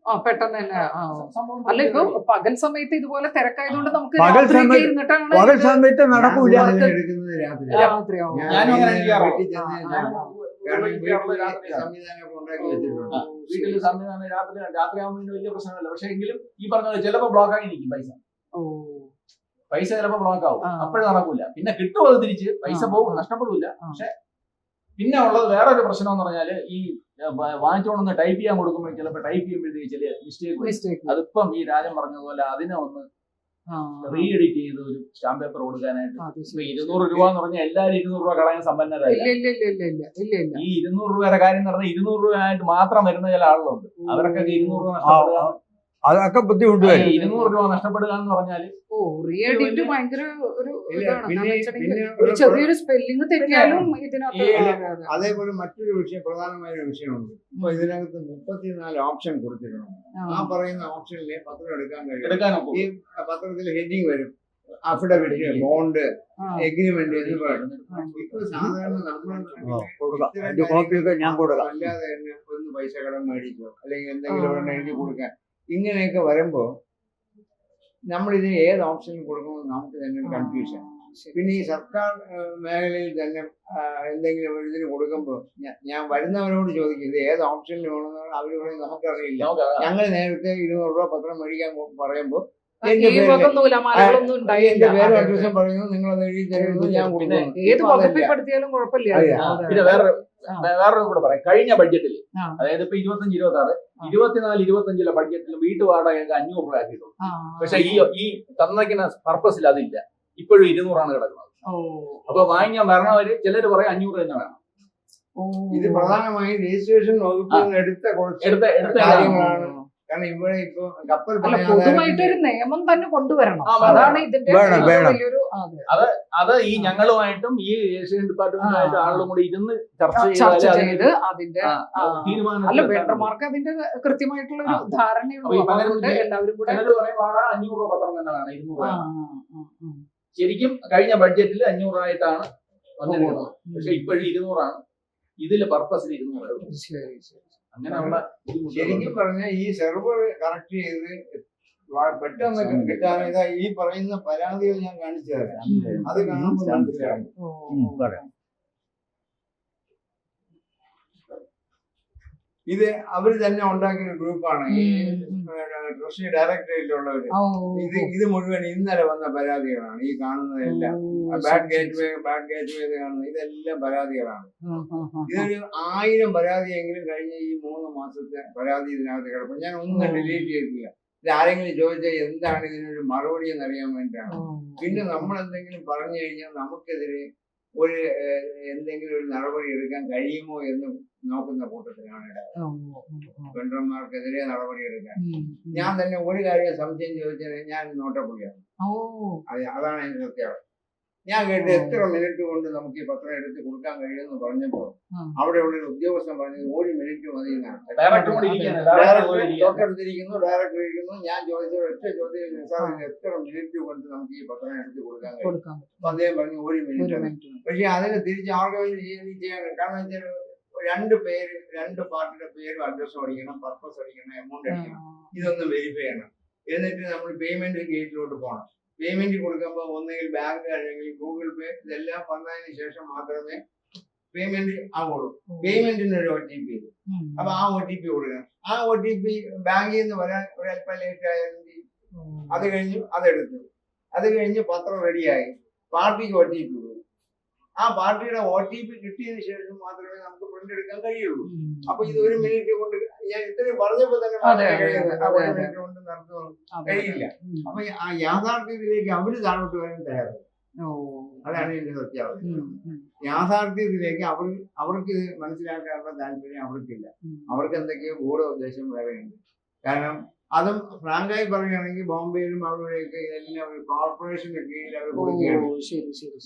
ആ പെട്ടെന്ന് തന്നെ. ആ സംഭവം അല്ല ഇപ്പൊ പകൽ സമയത്ത് ഇതുപോലെ തിരക്കായതുകൊണ്ട് നമുക്ക് പകൽ രാത്രിയൊക്കെ സമയത്ത് ഇരുന്നിട്ടാണ് പകൽ ഇത് സമയത്ത് നടക്കൂല. ഞാൻ എടുക്കുന്നത് രാത്രിയാണ്. രാത്രിയാവും. ഞാനും അങ്ങനെ ചെയ്യാറുണ്ട്. വീട്ടിൽ ചെന്ന് ആ, ഞാൻ ആ. കാരണം വീട്ടിൽ വീട്ടിൽ സംവിധാനമൊക്കെ ഉണ്ടാക്കി വെച്ചിട്ടുണ്ട്. വീട്ടിൽ സംവിധാനം രാത്രിയാകുമ്പോൾ വലിയ പ്രശ്നമല്ല. പക്ഷെ എങ്കിലും ഈ പറഞ്ഞ പോലെ ചിലപ്പോൾ ബ്ലോക്ക് ആയി നിൽക്കും ഓ പൈസ ചിലപ്പോൾ ബ്ലോക്ക് ആവും. ആ. അപ്പോഴും നടക്കൂല. പിന്നെ കിട്ടും അത് തിരിച്ച്, പൈസ ആ. പോകും, നഷ്ടപ്പെടില്ല. ആ. പക്ഷെ പിന്നെ ഉള്ളത് വേറൊരു പ്രശ്നം എന്ന് പറഞ്ഞാല് ഈ വാങ്ങിച്ചോണ്ടൊന്ന് ടൈപ്പ് ചെയ്യാൻ കൊടുക്കുമ്പോൾ ചിലപ്പോൾ ടൈപ്പ് ചെയ്യുമ്പോഴത്തേക്ക് ചില മിസ്റ്റേക്ക് വരും. മിസ്റ്റേക്ക്. അതിപ്പം ഈ രാജൻ പറഞ്ഞതുപോലെ അതിനെ ഒന്ന് റീ എഡിറ്റ് ചെയ്ത് ഒരു സ്റ്റാമ്പ് പേപ്പർ കൊടുക്കാനായിട്ട് ഇപ്പൊ 200 രൂപ എന്ന് പറഞ്ഞാൽ എല്ലാവരും 200 രൂപ കളയാൻ സമ്പന്നരായില്ല. ഇല്ല ഇല്ല ഇല്ല ഇല്ല ഇല്ല ഇല്ല ഇല്ല. ഈ 200 രൂപയുടെ കാര്യം എന്ന് പറഞ്ഞാൽ 200 രൂപ ആയിട്ട് മാത്രം വരുന്ന ചില ആളുകളുണ്ട്. അവർക്കൊക്കെ 200 രൂപ നഷ്ടപ്പെടുക, അതൊക്കെ ബുദ്ധിമുട്ട് വരും. 200 രൂപ നഷ്ടപ്പെടുക എന്ന് പറഞ്ഞാല് ഓ റീ എഡിറ്റ് ഭയങ്കര ഒരു ഇല്ല, ഇതാണ്. പിന്നെ- കാരണം വെച്ചിട്ടുണ്ടെങ്കിൽ പിന്നെ ഒരു ചെറിയൊരു സ്പെല്ലിംഗ് തെറ്റിയാലും ഇതിനകത്ത് ഈ- അതെ, അതെ. അതേപോലെ മറ്റൊരു വിഷയം, പ്രധാനമായ ഒരു വിഷയമുണ്ട്. ഇപ്പൊ ഇതിനകത്ത് 34 ഓപ്ഷൻ കൊടുത്തിട്ടുണ്ട്. ആ. ആ പറയുന്ന ഓപ്ഷനിലെ പത്രം എടുക്കാൻ കഴിയും. എടുക്കാനൊക്കെ ഈ പത്രത്തിൽ ഹെഡിങ് വരും, അഫിഡവിറ്റ്, ബോണ്ട്, ആ. എഗ്രിമെന്റ് എന്ന് പറയും. ഇപ്പൊ സാധാരണ നമ്മുടെ കൊടുക്കാം. അതിന്റെ കോപ്പിയൊക്കെ ഞാൻ കൊടുക്കാം. അല്ലാതെ തന്നെ ഒന്ന് പൈസ കടം മേടിച്ചോ അല്ലെങ്കിൽ എന്തെങ്കിലും ഒരെണ്ണം എഴുതി കൊടുക്കാൻ, ഇങ്ങനെയൊക്കെ വരുമ്പോ നമ്മൾ ഇതിന് ഏത് ഓപ്ഷനിൽ കൊടുക്കണമെന്ന് നമുക്ക് തന്നെ ഒരു കൺഫ്യൂഷൻ. ശരി. പിന്നെ ഈ സർക്കാർ മേഖലയിൽ തന്നെ എന്തെങ്കിലും ഒരു ഇതിന് കൊടുക്കുമ്പോൾ ഞാൻ വരുന്നവരോട് ചോദിക്കും ഇത് ഏത് ഓപ്ഷനിൽ വേണമെന്ന്. അവർ പറയും നമുക്കറിയില്ല, ഞങ്ങൾ നേരത്തെ 200 രൂപ പത്രം മേടിക്കാൻ പറയുമ്പോൾ എന്റെ ഈ വക നൂലമാലകളൊന്നും എന്റെ ഉണ്ടായില്ല. പേരും അഡ്രസ്സും പറയുന്നു, നിങ്ങൾ അത് എഴുതി തരുന്നു, ഞാൻ കൊടുക്കുന്നു. ഏത് ഇപ്പൊ വകുപ്പിൽ അതല്ല. പെടുത്തിയാലും കുഴപ്പമില്ല. അതെ. അതെ. പിന്നെ വേറൊരു കൂടെ പറയാം. കഴിഞ്ഞ ബഡ്ജറ്റിൽ, ആ. അതായത് ഇപ്പൊ 25-26, 24-25 ബഡ്ജറ്റിൽ വീട്ടുവാടകയൊക്കെ 500 രൂപ ആക്കിയിട്ടു. ആ. പക്ഷെ ഈ തന്നിരിക്കുന്ന പർപ്പസിൽ അതില്ല. ഇപ്പോഴും 200 കിടക്കുന്നത്. ഓ. അപ്പൊ വാങ്ങിക്കാൻ വരണവര് ചിലര് പറയും 500 തന്നെ വേണം. ഓ. ഇത് പ്രധാനമായും രജിസ്ട്രേഷൻ വകുപ്പിൽ നിന്ന് എടുത്ത കുറച്ച് എടുത്ത കാര്യങ്ങളാണ്. കാരണം ഇവിടെ ഇപ്പൊ കപ്പൽ അല്ല പൊതുവായിട്ടൊരു നിയമം തന്നെ കൊണ്ടുവരണം. ആ, അതാണ് ഇതിന്റെ വേണം, വേണം. വലിയൊരു അതെ. അത് ഈ ഞങ്ങളുമായിട്ടും ഈ ഏഷ്യൻ ഡിപ്പാർട്ട്മെന്റുമായിട്ട് ആളുകളും കൂടി ഇരുന്ന് ചർച്ച ചർച്ച ചെയ്താലേ ചെയ്ത് അതിന്റെ തീരുമാനം. അല്ല വെണ്ടർമാർക്ക് അതിന്റെ കൃത്യമായിട്ടുള്ള ഒരു ധാരണയുള്ളൂ. അപ്പൊ ഈ പലരും അതുകൊണ്ട് എല്ലാവരും കൂടെ ചിലര് പറയും 500 രൂപ പത്രം തന്നെ വേണം, 200 ആ, വേണം. ആ, ആ. ശരിക്കും കഴിഞ്ഞ ബഡ്ജറ്റിൽ 500 ആയിട്ടാണ് വന്നിരിക്കുന്നത്. പക്ഷെ ഇപ്പോഴും 200 ആണ്. ഇതില് പർപ്പസിൽ 200. ശരി ശരി. അങ്ങനെയുള്ള ശരിക്കും പറഞ്ഞാൽ ഈ സെർവർ കറക്റ്റ് ചെയ്ത് പെട്ടെന്ന് കിട്ടാൻ ഇതാ ഈ പറയുന്ന പരാതികൾ ഞാൻ കാണിച്ചു തരാം. അത് കാണുമ്പോൾ മനസ്സിലാവും. ഓ. പറയാം. ഇത് അവര് തന്നെ ഉണ്ടാക്കിയ ഒരു ഗ്രൂപ്പാണ് ഈ ട്രസ്റ്റി ഡയറക്ടറേറ്റിലുള്ളവര്. ഓ. ഇത് മുഴുവൻ ഇന്നലെ വന്ന പരാതികളാണ്. ഈ കാണുന്നതെല്ലാം ബാഡ് ഗേറ്റ് വേ എന്ന് കാണുന്നത് ഇതെല്ലാം പരാതികളാണ്. ഇതൊരു 1000 പരാതിയെങ്കിലും കഴിഞ്ഞ ഈ 3 മാസത്തെ പരാതി ഇതിനകത്ത് കിടക്കും. ഞാൻ ഒന്നും ഡിലീറ്റ് ചെയ്തിട്ടില്ല. ഇത് ആരെങ്കിലും ചോദിച്ചാൽ എന്താണ് ഇതിനൊരു മറുപടി എന്നറിയാൻ വേണ്ടിയിട്ടാണ്. പിന്നെ നമ്മൾ എന്തെങ്കിലും പറഞ്ഞു കഴിഞ്ഞാൽ നമുക്കെതിരെ ഒരു എന്തെങ്കിലും ഒരു നടപടി എടുക്കാൻ കഴിയുമോ എന്ന് നോക്കുന്ന കൂട്ടത്തിലാണ് വെണ്ടർമാർക്കെതിരെ നടപടി എടുക്കാൻ. ഞാൻ തന്നെ ഒരു കാര്യം സംശയം ചോദിച്ചാൽ ഞാൻ നോട്ടപ്പുള്ളിയാണ്. അതാണ് എന്റെ സത്യാവസ്ഥ. ഞാൻ കേട്ട് എത്ര മിനിറ്റ് കൊണ്ട് നമുക്ക് ഈ പത്രം എടുത്ത് കൊടുക്കാൻ കഴിയുമെന്ന് പറഞ്ഞപ്പോൾ അവിടെയുള്ള ഒരു ഉദ്യോഗസ്ഥൻ പറഞ്ഞത് 1 മിനിറ്റ് മതി എന്നാണ്. തൊട്ടടുത്തിരിക്കുന്നു, ഡയറക്ടർ ഇരിക്കുന്നു. ഞാൻ ചോദിച്ച ഒറ്റ ചോദ്യം, സാർ എത്ര മിനിറ്റ് കൊണ്ട് നമുക്ക് ഈ പത്രം എടുത്ത് കൊടുക്കാൻ കഴിയും? അപ്പൊ അദ്ദേഹം പറഞ്ഞു 1 മിനിറ്റ്. പക്ഷെ അതിന് തിരിച്ച് അവർക്ക് വേണ്ടി ചെയ്യാൻ, കാരണം വെച്ചാൽ 2 പാർട്ടിയുടെ പേരും അഡ്രസ്സും അടിക്കണം, പർപ്പസ് അടിക്കണം, എമൗണ്ട് അടിക്കണം, ഇതൊന്ന് വെരിഫൈ ചെയ്യണം. എന്നിട്ട് നമ്മൾ പേയ്മെന്റ് ഗേറ്റിലോട്ട് പോകണം. പേയ്മെന്റ് കൊടുക്കുമ്പോൾ ഒന്നുകിൽ ബാങ്ക് അല്ലെങ്കിൽ ഗൂഗിൾ പേ ഇതെല്ലാം വന്നതിന് ശേഷം മാത്രമേ പേയ്മെന്റ് ആവുള്ളൂ. പേയ്മെന്റിന് ഒരു OTP. അപ്പൊ ആ OTP കൊടുക്കണം. ആ OTP ബാങ്കിൽ നിന്ന് വരാൻ ഒരല്പം ലേറ്റ് ആയെങ്കിൽ അത് കഴിഞ്ഞു അതെടുത്തു. അത് കഴിഞ്ഞ് പത്രം റെഡിയായി, പാർട്ടിക്ക് OTP കൊടുക്കും. ആ പാർട്ടിയുടെ OTP കിട്ടിയതിന് ശേഷം മാത്രമേ നമുക്ക് പ്രിന്റ് എടുക്കാൻ കഴിയുള്ളൂ. അപ്പൊ ഇത് 1 മിനിറ്റ് കൊണ്ട് ഞാൻ ഇത്രയും പറഞ്ഞപ്പോ തന്നെ കൊണ്ട് നടത്തുന്നു കഴിയില്ല. അപ്പൊ ആ യാഥാർത്ഥ്യത്തിലേക്ക് അവര് താഴോട്ട് വരാൻ തയ്യാറാണ്. അതാണ് ഇതിന്റെ സത്യാവസ്ഥ. യാഥാർത്ഥ്യത്തിലേക്ക് അവർക്ക് ഇത് മനസ്സിലാക്കാനുള്ള താല്പര്യം അവർക്കില്ല. അവർക്ക് എന്തൊക്കെയോ ഗൂഢോദ്ദേശം വേറെയുണ്ട്. കാരണം അതും ഫ്രാങ്കായി പറയുകയാണെങ്കിൽ ബോംബെയിലും അവിടെയൊക്കെ ഇതെല്ലാം ഒരു കോർപ്പറേഷന്റെ കീഴിൽ അവർ കൊടുക്കുകയാണ്.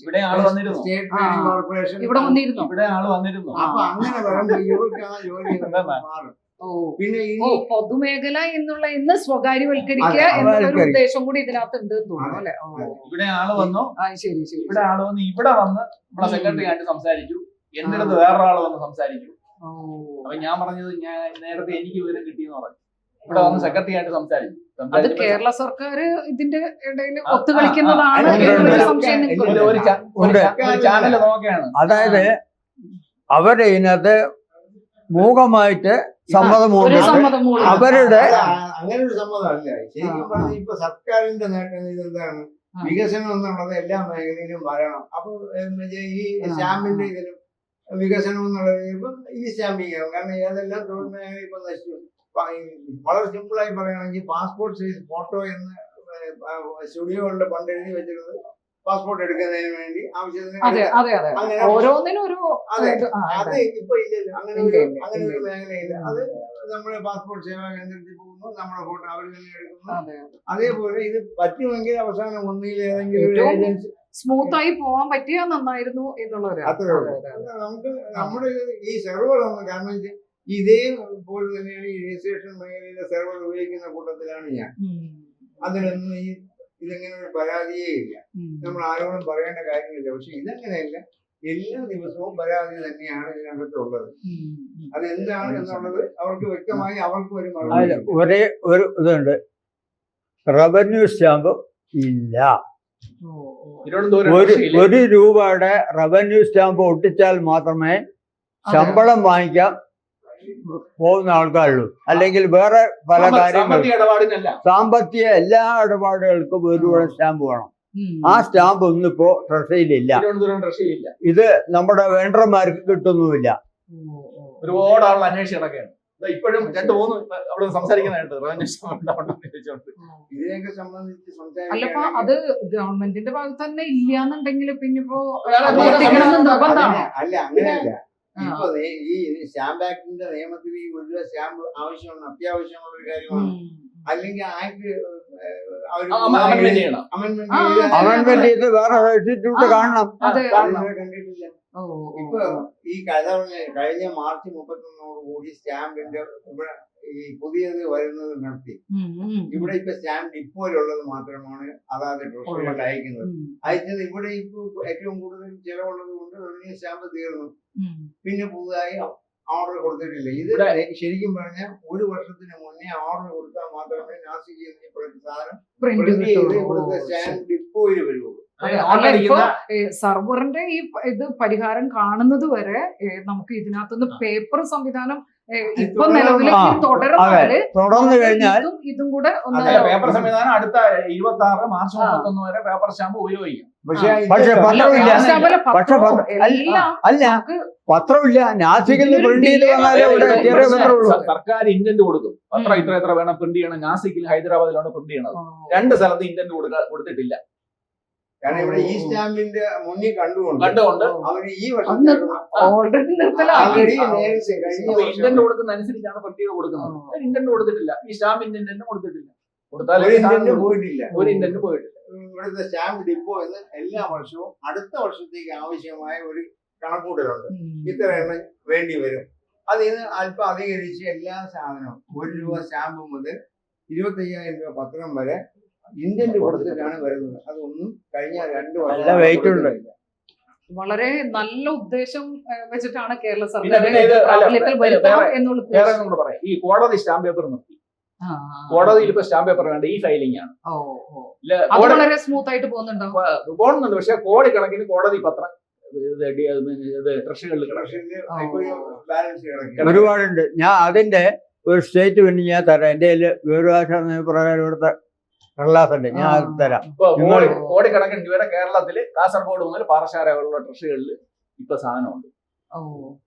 സ്റ്റേറ്റ് ട്രേഡിംഗ് കോർപ്പറേഷൻ ഇവിടെ ആള് വന്നിരുന്നു. അപ്പൊ അങ്ങനെ വരുമ്പോൾ ഇവർക്ക് ആ ജോലി മാറും. പിന്നെ പൊതുമേഖല എന്നുള്ള ഇന്ന് സ്വകാര്യവൽക്കരിക്കുക എന്നുള്ള ഒരു ഉദ്ദേശം കൂടി ഇതിനകത്ത് ഉണ്ട് തോന്നുന്നു അല്ലെ? ഇവിടെ ആള് വന്നു. ശരി. ഇവിടെ ആള് വന്ന് ഇവിടെ വന്ന് നമ്മളെ സെക്രട്ടറി ആയിട്ട് സംസാരിച്ചു. എന്റെ അടുത്ത് വേറൊരാള് വന്ന് സംസാരിച്ചു. അപ്പൊ ഞാൻ പറഞ്ഞത് ഞാൻ നേരത്തെ എനിക്ക് വിവരം കിട്ടിയെന്ന് പറഞ്ഞു. ഇവിടെ വന്ന് സെക്രട്ടറി ആയിട്ട് സംസാരിച്ചു. അത് കേരള സർക്കാർ ഇതിന്റെ ഇടയിൽ ഒത്തുകളിക്കുന്നതാണ് സംശയം. ചാനൽ നോക്കുകയാണ്. അതായത് അവര് ഇതിനകത്ത് മൂകമായിട്ട് സമ്മതമുണ്ട്. അവരുടെ അങ്ങനെ ഒരു സമ്മതമല്ല. ശരിക്കും പറഞ്ഞ ഇപ്പൊ സർക്കാരിന്റെ നേട്ടം ഇതെന്താണ്? വികസനം എന്നുള്ളത് എല്ലാ മേഖലയിലും വരണം. അപ്പൊ ഈ സ്റ്റാമ്പിന്റെ ഇതിലും വികസനം എന്നുള്ളത് ഇപ്പൊ ഈ സ്റ്റാമ്പിങ് ആണ്. കാരണം ഏതെല്ലാം തൊഴിൽ മേഖല ഇപ്പൊ നശിച്ചു. വളരെ സിമ്പിളായി പറയുകയാണെങ്കിൽ പാസ്പോർട്ട് സൈസ് ഫോട്ടോ എന്ന് സ്റ്റുഡിയോകളിൽ പണ്ട് എഴുതി വെച്ചിരുന്നത് പാസ്പോർട്ട് എടുക്കുന്നതിന് വേണ്ടി ആവശ്യത്തിന് അത് ഇപ്പൊ ഇല്ലല്ലോ. അങ്ങനെ ഒരു മേഖലയില്ല. അത് നമ്മുടെ പാസ്പോർട്ട് സേവാ കേന്ദ്രത്തിൽ പോകുന്നു, നമ്മുടെ ഫോട്ടോ അവർ തന്നെ എടുക്കുന്നു. അതേപോലെ ഇത് പറ്റുമെങ്കിൽ അവസാനം ഒന്നിൽ ഏതെങ്കിലും ഒരു ഏജൻസി സ്മൂത്തായി പോകാൻ പറ്റിയാ നന്നായിരുന്നു എന്നുള്ളത് അത്രേ ഉള്ളൂ. നമുക്ക് നമ്മുടെ ഈ സെർവർ ഒന്ന്, കാരണം ഇതേപോലെ തന്നെയാണ് ഈ രജിസ്ട്രേഷൻ മേഖലയിലെ സെർവർ ഉപയോഗിക്കുന്ന കൂട്ടത്തിലാണ് ഞാൻ. അതിലൊന്നും ഇതെങ്ങനെ ഒരു പരാതിയേ ഇല്ല. നമ്മൾ ആരോടും പറയേണ്ട കാര്യമില്ല. പക്ഷെ ഇതങ്ങനെയല്ല. എല്ലാ ദിവസവും പരാതി തന്നെയാണ് ഇതിനകത്തുള്ളത്. അതെന്താണ് എന്നുള്ളത് അവർക്ക് വ്യക്തമായി അവർക്ക് ഒരു മറുപടി. ഒരേ ഒരു ഇതുണ്ട്, റവന്യൂ സ്റ്റാമ്പ് ഇല്ല. 1 രൂപയുടെ റവന്യൂ സ്റ്റാമ്പ് ഒട്ടിച്ചാൽ മാത്രമേ ശമ്പളം വാങ്ങിക്കാൻ പോകുന്ന ആൾക്കാരുള്ളൂ. അല്ലെങ്കിൽ വേറെ പല കാര്യങ്ങളും സാമ്പത്തിക എല്ലാ ഇടപാടുകൾക്കും 1 രൂപ സ്റ്റാമ്പ് വേണം. ആ സ്റ്റാമ്പ് ഒന്നും ഇപ്പോ ട്രഷറിയിലില്ല. ഇത് നമ്മുടെ വെണ്ടർമാർക്ക് കിട്ടുന്നുമില്ല. ഒരുപാട് ആളുകൾ അന്വേഷിച്ച് കിടക്കുകയാണ്. ഇപ്പോഴും 2-3 അവിടെ സംസാരിക്കുന്നതായിട്ട് ഇതിനെയൊക്കെ സംബന്ധിച്ച് അല്ലപ്പോ അത് ഗവൺമെന്റിന്റെ ഭാഗത്ത് തന്നെ ഇല്ലാന്നുണ്ടെങ്കിൽ പിന്നെ ഇപ്പോ അല്ല അങ്ങനെയല്ല. ഇപ്പൊ ഈ സ്റ്റാമ്പ് ആക്ടിന്റെ നിയമത്തിൽ ഈ 1 രൂപ സ്റ്റാമ്പ് ആവശ്യമാണ്, അത്യാവശ്യമുള്ള ഒരു കാര്യമാണ്. അല്ലെങ്കിൽ ആക്ട് അമെന്റ്മെന്റ് ചെയ്ത് വേറെ ഇൻസ്റ്റിറ്റ്യൂട്ട് കാണണം. കണ്ടിട്ടില്ല. ഇപ്പൊ ഈ കഴിഞ്ഞ മാർച്ച് 31 കൂടി സ്റ്റാമ്പിന്റെ ഇവിടെ ഈ പുതിയത് വരുന്നത് നിർത്തി. ഇവിടെ ഇപ്പൊ സ്റ്റാമ്പ് ഡിപ്പോയിലുള്ളത് മാത്രമാണ് അതാത് ട്രഷറികൾ അയക്കുന്നത്. അയച്ചത് ഇവിടെ ഇപ്പൊ ഏറ്റവും കൂടുതൽ ചെലവുള്ളത് കൊണ്ട് സ്റ്റാമ്പ് തീർന്നു. പിന്നെ പുതുതായി ഓർഡർ കൊടുത്തിട്ടില്ല. ഇത് ശരിക്കും പറഞ്ഞാൽ 1 വർഷത്തിന് മുന്നേ ഓർഡർ കൊടുത്താൽ മാത്രമേ നാസിക് സാധനം ഇവിടുത്തെ സ്റ്റാമ്പ് ഡിപ്പോയിൽ വരുള്ളൂ. സർവറിന്റെ ഈ ഇത് പരിഹാരം കാണുന്നത് വരെ നമുക്ക് ഇതിനകത്തുനിന്ന് പേപ്പർ സംവിധാനം ഇപ്പൊ നിലവിലേക്ക് തുടർന്നു കഴിഞ്ഞാൽ ഇതും കൂടെ പേപ്പർ സംവിധാനം അടുത്ത 26 മാർച്ച് 31 വരെ പേപ്പർ സ്റ്റാമ്പ് ഉപയോഗിക്കാം. പക്ഷെ അല്ല, പത്രമില്ല. നാസിക്കിൽ പ്രിന്റ് ചെയ്ത് സർക്കാർ ഇന്റന്റ് കൊടുക്കും. പത്രം ഇത്ര വേണം പ്രിന്റ് ചെയ്യണം. നാസിക്കിൽ ഹൈദരാബാദിലാണ് പ്രിന്റ് ചെയ്യണത്. 2 സ്ഥലത്ത് ഇന്റന്റ് കൊടുത്തിട്ടില്ല. കാരണം ഇവിടെ ഈ സ്റ്റാമ്പിന്റെ മുന്നിൽ കണ്ടുകൊണ്ട് അവര് ഈ അന്ന് വർഷത്തെ ഓൾറെഡി നിർത്തലാക്കി. ആൾറെഡി നേരത്തെ കഴിഞ്ഞ അപ്പൊ വർഷം ഇന്ത്യൻ കൊടുക്കുന്ന അനുസരിച്ചാണ് പ്രത്യേക കൊടുക്കുന്നത്. ഇന്ത്യൻ കൊടുത്തിട്ടില്ല, ഈ സ്റ്റാമ്പ് ഇന്ത്യൻ കൊടുത്തിട്ടില്ല. കൊടുത്താൽ ഒരു ഇന്ത്യന് പോയിട്ടില്ല. ഒരു ഇന്ത്യൻ പോയിട്ടില്ല. ഇവിടുത്തെ സ്റ്റാമ്പ് ഡിപ്പോ എന്ന് എല്ലാ വർഷവും അടുത്ത വർഷത്തേക്ക് ആവശ്യമായ ഒരു കണക്കൂട്ടലുണ്ട്. ഇത്ര എണ്ണം വേണ്ടി വരും. അതിന് അല്പം അധികരിച്ച് എല്ലാ സാധനവും 1 രൂപ സ്റ്റാമ്പ് മുതൽ 25,000 രൂപ പത്രം വരെ ഇന്ത്യൻ കൊടുത്തിട്ടാണ് വരുന്നത്. അതൊന്നും കഴിഞ്ഞ 2 നല്ല weight ഉണ്ട്. വളരെ നല്ല ഉദ്ദേശം വെച്ചിട്ടാണ് കേരള പിന്നെ സർക്കാർ ഇത് പ്രാബല്യത്തിൽ വരുത്താം എന്നുള്ള വേറെ നമ്മൾ പറയാം, ഈ കോടതി സ്റ്റാമ്പ് പേപ്പർ നിർത്തി. കോടതിയിൽ ഇപ്പൊ സ്റ്റാമ്പ് പേപ്പർ വേണ്ട, ഈ ഫയലിംഗ് ആണ്. അത് വളരെ സ്മൂത്ത് ആയിട്ട് പോകുന്നുണ്ടോ? പോകുന്നുണ്ട്. പക്ഷെ കോടിക്കണക്കിന് കോടതി പത്രം ട്രഷറികളിൽ ബാലൻസ് കിടക്കും. ഒരുപാടുണ്ട്. ഞാൻ അതിന്റെ ഒരു സ്റ്റേറ്റ്മെന്റ് ഞാൻ തരാം. എന്റെ കയ്യില് വിവരാവകാശ നിയമപ്രകാരം ഇവിടുത്തെ കടലാസുണ്ട്, ഞാൻ അത് തരാം. ഇപ്പൊ കോടിക്കണക്കിന് രൂപയുടെ കേരളത്തില് കാസർഗോഡ് മുതൽ പാറശാല വരെയുള്ള ട്രഷറികളിൽ ഇപ്പൊ സാധനമുണ്ട്.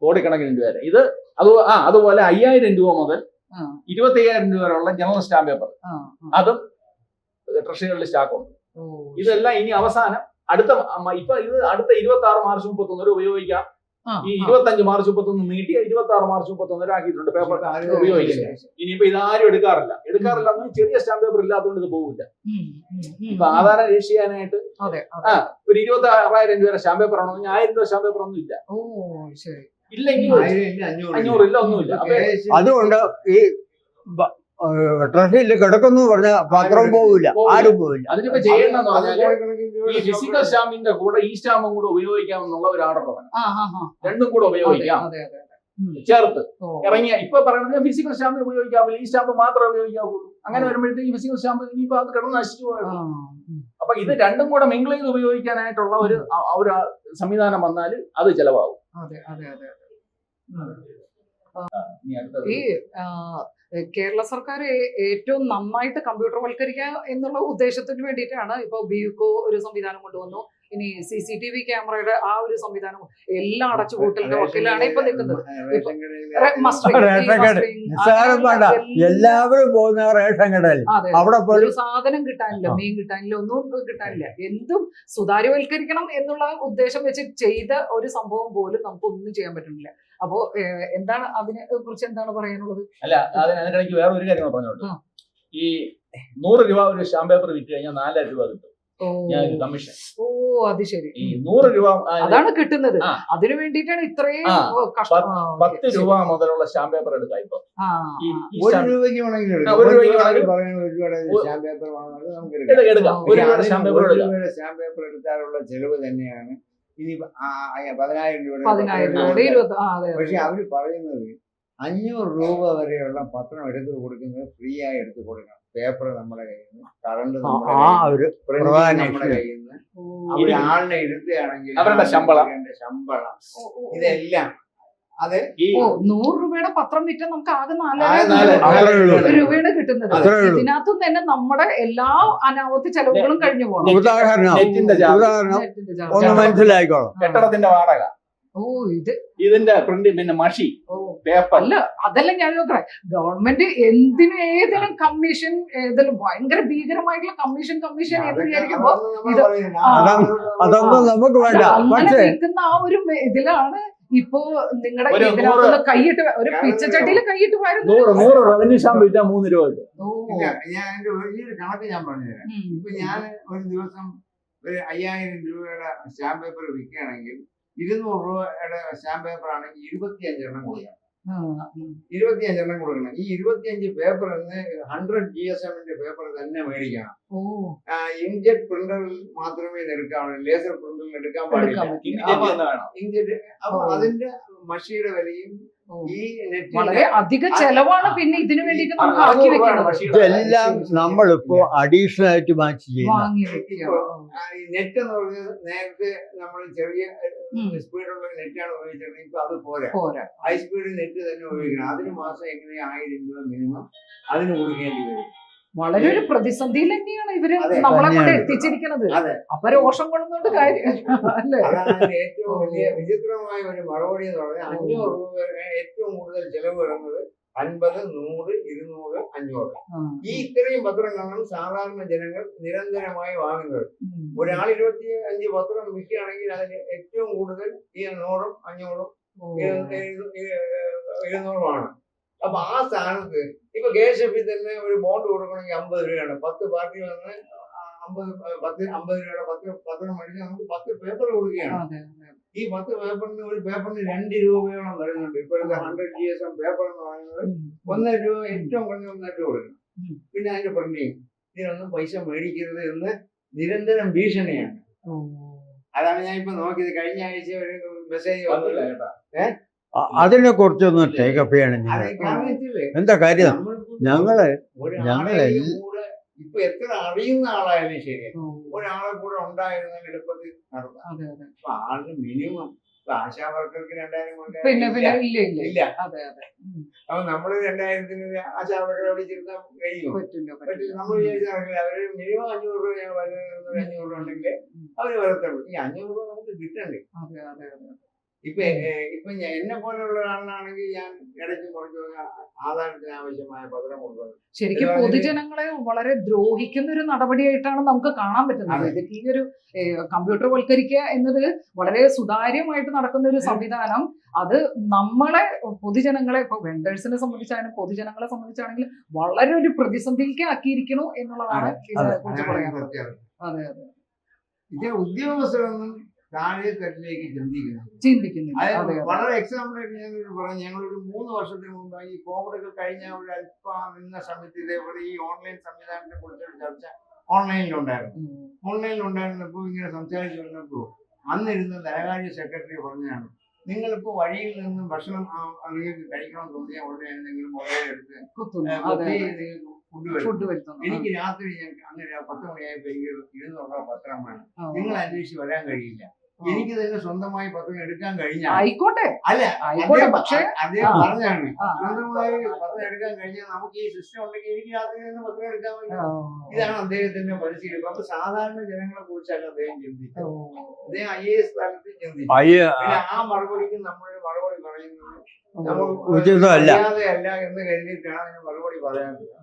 കോടിക്കണക്കിന് രൂപ വരെ. ഇത് അതുപോലെ 5,000 രൂപ മുതൽ 25,000 രൂപ വരെയുള്ള ജനറൽ സ്റ്റാമ്പ് പേപ്പർ അതും ട്രഷറികളിൽ സ്റ്റോക്കുണ്ട്. ഇതെല്ലാം ഇനി അവസാനം അടുത്ത 26 മാർച്ച് 31 വരെ ഉപയോഗിക്കാം. ഈ 25 മാർച്ച് 31 നീട്ടി 26 മാർച്ച് 31 വരെ ആക്കിയിട്ടുണ്ട് പേപ്പർ ഉപയോഗിക്കാം. ഇനിയിപ്പോ ഇതാരും എടുക്കാറില്ല. ചെറിയ സ്റ്റാമ്പ് പേപ്പർ ഇല്ലാത്തതുകൊണ്ട് ഇത് പോകില്ല. ഇപ്പൊ ആധാരം രജിസ്റ്റർ ചെയ്യാനായിട്ട് ഒരു 26,000 രൂപ സ്റ്റാമ്പ് പേപ്പർ ആണോ, 1,000 രൂപ സ്റ്റാമ്പ് പേപ്പർ ഒന്നും ഇല്ല. ഇല്ലെങ്കിൽ 500 ഇല്ല, ഒന്നുമില്ല. അതുകൊണ്ട് ഈ ട്രഷറിയിൽ കിടക്കുന്നു പറഞ്ഞ പത്രം പോവില്ല, ആരും പോവില്ല. അതിനിപ്പോ ചെയ്യേണ്ടെന്ന് പറഞ്ഞാൽ ഈ ഫിസിക്കൽ സ്റ്റാമ്പിന്റെ കൂടെ ഈ സ്റ്റാമ്പും കൂടെ ഉപയോഗിക്കാം എന്നുള്ള ഒരു ഓർഡർ വേണം. രണ്ടും കൂടെ ഉപയോഗിക്കാം ചേർത്ത് ഇറങ്ങിയ. ഇപ്പൊ പറയുന്നത് ഫിസിക്കൽ സ്റ്റാമ്പ് ഉപയോഗിക്കാവില്ല, ഈ സ്റ്റാമ്പ് മാത്രമേ ഉപയോഗിക്കാവൂ. അങ്ങനെ വരുമ്പോഴത്തേക്ക് ഫിസിക്കൽ സ്റ്റാമ്പ് ഇനിയിപ്പോ അത് കിടന്ന് നശിച്ചു പോയത്. അപ്പൊ ഇത് രണ്ടും കൂടെ മിങ്കിൾ ചെയ്ത് ഉപയോഗിക്കാനായിട്ടുള്ള ഒരു സംവിധാനം വന്നാൽ അത് ചെലവാകും. ഈ കേരള സർക്കാർ ഏറ്റവും നന്നായിട്ട് കമ്പ്യൂട്ടർവൽക്കരിക്കുക എന്നുള്ള ഉദ്ദേശത്തിന് വേണ്ടിയിട്ടാണ് ഇപ്പൊ ബിയുക്കോ ഒരു സംവിധാനം കൊണ്ടുവന്നു. ഇനി CCTV ക്യാമറയുടെ ആ ഒരു സംവിധാനം എല്ലാം അടച്ചുപൂട്ടലിന്റെ വക്കിലാണ് ഇപ്പൊ നിൽക്കുന്നത്. എല്ലാവരും പോകുന്ന റേഷൻ കടയിൽ അവിടെ ഒരു സാധനം കിട്ടാനില്ല, മീൻ കിട്ടാനില്ല, ഒന്നും കിട്ടാനില്ല. എന്തും സുതാര്യവൽക്കരിക്കണം എന്നുള്ള ഉദ്ദേശം വെച്ച് ചെയ്ത ഒരു സംഭവം പോലും നമുക്ക് ഒന്നും ചെയ്യാൻ പറ്റുന്നില്ല. അപ്പോ എന്താണ് അതിനെ കുറിച്ച് എന്താണ് പറയാനുള്ളത്? അല്ല, അതിനിടയ്ക്ക് വേറെ ഒരു കാര്യം പറഞ്ഞോളൂ. ഈ 100 രൂപ ഒരു സ്റ്റാമ്പ് പേപ്പർ വിറ്റ് കഴിഞ്ഞാൽ 4,000 രൂപ കിട്ടും കമ്മീഷൻ. അത് ശരി. ഈ 100 രൂപ അതാണ് കിട്ടുന്നത്. അതിനു വേണ്ടിയിട്ടാണ് ഇത്രയും 10 രൂപ മുതലുള്ള സ്റ്റാമ്പ് പേപ്പർ എടുക്കാം. ഇപ്പൊ 1 രൂപയ്ക്ക് വേണമെങ്കിൽ സ്റ്റാമ്പ് പേപ്പർ എടുത്താലുള്ള ചെലവ് തന്നെയാണ് ഇനി 10,000 രൂപയുടെ. പക്ഷെ അവര് പറയുന്നത് 500 രൂപ വരെയുള്ള പത്രം എടുത്തു കൊടുക്കുന്നത് ഫ്രീ ആയി എടുത്തു കൊടുക്കണം. പേപ്പർ നമ്മുടെ കയ്യിൽ നിന്ന്, കറണ്ട് നമ്മുടെ കയ്യിൽ നിന്ന്, അവര് ആളിനെ ഇരുത്തുകയാണെങ്കിൽ അവരുടെ ശമ്പളം ഇതെല്ലാം അത് 100 രൂപയുടെ പത്രം വിറ്റ നമുക്ക് ആകെ 4,000 രൂപയാണ് കിട്ടുന്നത്. ഇതിനകത്തും തന്നെ നമ്മുടെ എല്ലാ അനാവധി ചെലവുകളും കഴിഞ്ഞു പോകണം. മനസ്സിലായിക്കോളും. കെട്ടിടത്തിന്റെ വാടക, ഇതിന്റെ പ്രിന്റ്, പിന്നെ മഷി, പേപ്പർ. അല്ല, അതെല്ലാം ഞാൻ നോക്കാം. ഗവൺമെന്റ് എന്തിനും ഏതിനും കമ്മീഷൻ, ഏതെങ്കിലും ഭയങ്കര ഭീകരമായിട്ടുള്ള കമ്മീഷൻ എന്ന് വിചാരിക്കുമ്പോ അതൊന്നും നമുക്ക് വേണ്ട. അങ്ങനെ നിൽക്കുന്ന ആ ഒരു ഇതിലാണ് ഇപ്പൊ നിങ്ങളുടെ ഇതിനകത്ത് കൈയിട്ട് ഒരു പിച്ചച്ചട്ടിയിൽ കൈയിട്ട് വരുന്നു. 100 റവന്യൂ സ്റ്റാമ്പ് വിറ്റാ 3 രൂപ കിട്ടും. ഞാൻ എന്റെ വലിയൊരു കണക്ക് ഞാൻ പറഞ്ഞുതരാം. ഇപ്പൊ ഞാൻ ഒരു ദിവസം ഒരു 5,000 രൂപയുടെ സ്റ്റാമ്പ് പേപ്പർ വിൽക്കുകയാണെങ്കിൽ 200 രൂപയുടെ സ്റ്റാമ്പ് പേപ്പർ ആണെങ്കിൽ 25 എണ്ണം കൊടുക്കണം. 25 എണ്ണം കൊടുക്കണം. ഈ 25 പേപ്പർ 100 GSM-ന്റെ പേപ്പർ തന്നെ മേടിക്കണം. ഇങ്ക്ജെറ്റ് പ്രിന്ററിൽ മാത്രമേ എടുക്കാവുള്ളൂ, ലേസർ പ്രിന്ററിൽ എടുക്കാൻ പാടില്ല. ഇങ്ക്ജെറ്റ്. അപ്പൊ അതിന്റെ മഷിയുടെ വിലയും ഈ വളരെ അധിക ചെലവാണ്. പിന്നെ ഇതിനു വേണ്ടിയിട്ട് നമുക്ക് ആക്കി വെക്കണം. ഇതെല്ലാം നമ്മളിപ്പോ അഡീഷണൽ ആയിട്ട് വാങ്ങിച്ച് ചെയ്യണം. നെറ്റ് എന്ന് പറഞ്ഞത് നേരത്തെ നമ്മൾ ചെറിയ സ്പീഡുള്ള നെറ്റാണ് ഉപയോഗിച്ചത്. ഇപ്പൊ അത് പോരാ, ഹൈ സ്പീഡ് നെറ്റ് തന്നെ ഉപയോഗിക്കണം. അതിന് മാസം എങ്ങനെ 1,000 രൂപ മിനിമം അതിന് കൊടുക്കേണ്ടി വരും. വളരെ ഒരു പ്രതിസന്ധിയിൽ തന്നെയാണ് ഇവര് നമ്മളെ കൊണ്ട് എത്തിച്ചിരിക്കുന്നത്. അപ്പൊ രോഷം കൊള്ളുന്നോണ്ട് കാര്യം അല്ലേ? അതാണ് ഏറ്റവും വലിയ വിചിത്രമായ ഒരു മറുപടി എന്ന് പറഞ്ഞാൽ 500 രൂപ ഏറ്റവും കൂടുതൽ ചെലവ് വരുന്നത് 50, 100, 200, 500. ആ. ഈ ഇത്രയും പത്രങ്ങളാണ് സാധാരണ ജനങ്ങൾ നിരന്തരമായി വാങ്ങുന്നത്. ഉം. ഒരാൾ 25 പത്രം വിൽക്കുകയാണെങ്കിൽ അതിന് ഏറ്റവും കൂടുതൽ ഈ 100ഉം 500ഉം ഓ. 700ഉമാണ്. അപ്പൊ ആ സ്ഥാനത്ത് ഇപ്പൊ KSFB തന്നെ ഒരു ബോണ്ട് കൊടുക്കണമെങ്കിൽ 50 രൂപയാണ്. 10 പാർട്ടി വന്ന് 50 രൂപയുടെ 10 പത്രം മേടിച്ച് നമുക്ക് 10 പേപ്പർ കൊടുക്കുകയാണ്. അതെ, അതെ. ഈ 10 പേപ്പറിന് ഒരു പേപ്പറിന് 2 രൂപയോളം വരുന്നുണ്ട്. ഇപ്പോഴത്തെ 100 GSM പേപ്പർ എന്ന് പറയുന്നത് ഉം. 1 രൂപ, ഏറ്റവും കുറഞ്ഞ 1 രൂപ കൊടുക്കണം. ഉം. പിന്നെ അതിന്റെ പ്രിന്റിങ്, ഇതിനൊന്നും പൈസ മേടിക്കരുത് എന്ന് നിരന്തരം ഭീഷണിയാണ്. ഓ. അതാണ് ഞാൻ ഇപ്പൊ നോക്കിയത്. കഴിഞ്ഞ ആഴ്ച ഒരു മെസ്സേജ് വന്നില്ല വന്നില്ല. കേട്ടാ. അതിനെ കുറിച്ചൊന്ന് ടേക്കപ്പ് ചെയ്യണം അത് ഞങ്ങൾ. കാരണം വെച്ചില്ലേ, എന്താ കാര്യം? നമ്മളിപ്പോ ഞങ്ങള് ഒരാളെയും കൂടെ ഇപ്പൊ എത്ര അറിയുന്ന ആളായാലും ശരി, ഓ. ഒരാളെ കൂടെ ഉണ്ടായിരുന്ന എളുപ്പത്തിൽ നടത്താം. അതെ, അതെ. അപ്പൊ ആളിന് മിനിമം ആശാ വർക്കർക്ക് 2000 പിന്നെ ഇല്ല. ഇല്ല. ഇല്ല. അതെ, അതെ. ഉം. അപ്പൊ നമ്മള് 2000-ന് ആശാ വർക്കറെ വിളിച്ചിരുന്നാൽ കഴിയും. പറ്റില്ല. നമ്മൾ വിചാരിച്ചാൽ അവര് മിനിമം 500 രൂപ, 500 രൂപ ഉണ്ടെങ്കിൽ അവര് വരത്തുള്ളൂ. ഈ 500 രൂപ നമുക്ക് കിട്ടണ്ടേ? അതെ, അതെ, അതെ. ഇപ്പൊ എന്നെ പോലെയുള്ള ഒരാളാണെങ്കിൽ ഞാൻ ഇടയ്ക്ക് കുറച്ച് ആധാരത്തിന് ആവശ്യമായ പത്രം കൊണ്ടുവന്നു. ശരിക്കും പൊതുജനങ്ങളെ വളരെ ദ്രോഹിക്കുന്ന ഒരു നടപടിയായിട്ടാണ് നമുക്ക് കാണാൻ പറ്റുന്നത്. അതെ. ഇത് ഈ ഒരു കമ്പ്യൂട്ടർ വൽക്കരിക്കുക എന്നത് വളരെ സുതാര്യമായിട്ട് നടക്കുന്ന ഒരു സംവിധാനം. അത് നമ്മളെ പൊതുജനങ്ങളെ, ഇപ്പൊ വെണ്ടേഴ്സിനെ സംബന്ധിച്ചാണെങ്കിലും പൊതുജനങ്ങളെ സംബന്ധിച്ചാണെങ്കിലും വളരെ ഒരു പ്രതിസന്ധിക്ക് ആക്കിയിരിക്കണു എന്നുള്ളതാണ് ഇതിനെ കുറിച്ച് പറയാനുള്ളത്. അതെ, അതെ. ഇത് ഉദ്യോഗസ്ഥരൊന്നും താഴെ തട്ടിലേക്ക് ചിന്തിക്കുന്നത്. ചിന്തിക്കുന്നില്ല. അതെ, അതായത് അതെ. വളരെ എക്സാമ്പിൾ ആയിട്ട് ഞാൻ പറഞ്ഞു, ഞങ്ങളൊരു 3 വർഷത്തിന് മുമ്പ് ഈ കോവിഡൊക്കെ കഴിഞ്ഞ ഒരു അല്പം നിന്ന സമയത്ത് ഇതേപോലെ ഈ ഓൺലൈൻ സംവിധാനത്തെ കുറിച്ചൊരു ചർച്ച ഓൺലൈനിലുണ്ടായിരുന്നു. ഉം. ഓൺലൈനിലുണ്ടായിരുന്നപ്പോൾ ഇങ്ങനെ സംസാരിച്ചു വന്നപ്പോൾ അന്നിരുന്ന ധനകാര്യ സെക്രട്ടറി പറഞ്ഞാണ്, നിങ്ങളിപ്പോൾ വഴിയിൽ നിന്ന് ഭക്ഷണം നിങ്ങൾക്ക് കഴിക്കണം തോന്നിയാൽ ഉടനെ എന്തെങ്കിലും മുതലെടുത്ത് കുത്തുന്നു. അതെ, അതെ. ഫുഡ് ഫുഡ് വരുത്തുന്നു. എനിക്ക് രാത്രി അങ്ങനെ 10 മണിയായപ്പോൾ എനിക്ക് 200 രൂപ പത്രം വേണം. ആ. നിങ്ങൾ അന്വേഷിച്ച് വരാൻ കഴിയില്ല. ആ. എനിക്ക് തന്നെ സ്വന്തമായി പത്രം എടുക്കാൻ കഴിഞ്ഞാൽ ആയിക്കോട്ടെ, അല്ല ആയിക്കോട്ടെ. പക്ഷെ അദ്ദേഹം ആ. പറഞ്ഞാണ്, ആ. സ്വന്തമായി പത്രം എടുക്കാൻ കഴിഞ്ഞാൽ നമുക്ക് ഈ സിസ്റ്റം ഉണ്ടെങ്കിൽ എനിക്ക് രാത്രി തന്നെ പത്രം എടുക്കാൻ പറ്റും. ആ. ഇതാണ് അദ്ദേഹത്തിന്റെ പരിശീലനം. അപ്പൊ സാധാരണ ജനങ്ങളെ കുറിച്ചല്ല അദ്ദേഹം ചിന്തിച്ചത്. ഓ. അദ്ദേഹം IAS തലത്തിൽ ചിന്തിച്ചു. അയ്യ പിന്നെ ആ മറുപടിക്ക് നമ്മൾ മറുപടി പറയുന്നത് ഉചിതമല്ല. മര്യാദയല്ല എന്ന് കരുതിയിട്ടാണ് അതിന് മറുപടി പറയാത്തത്.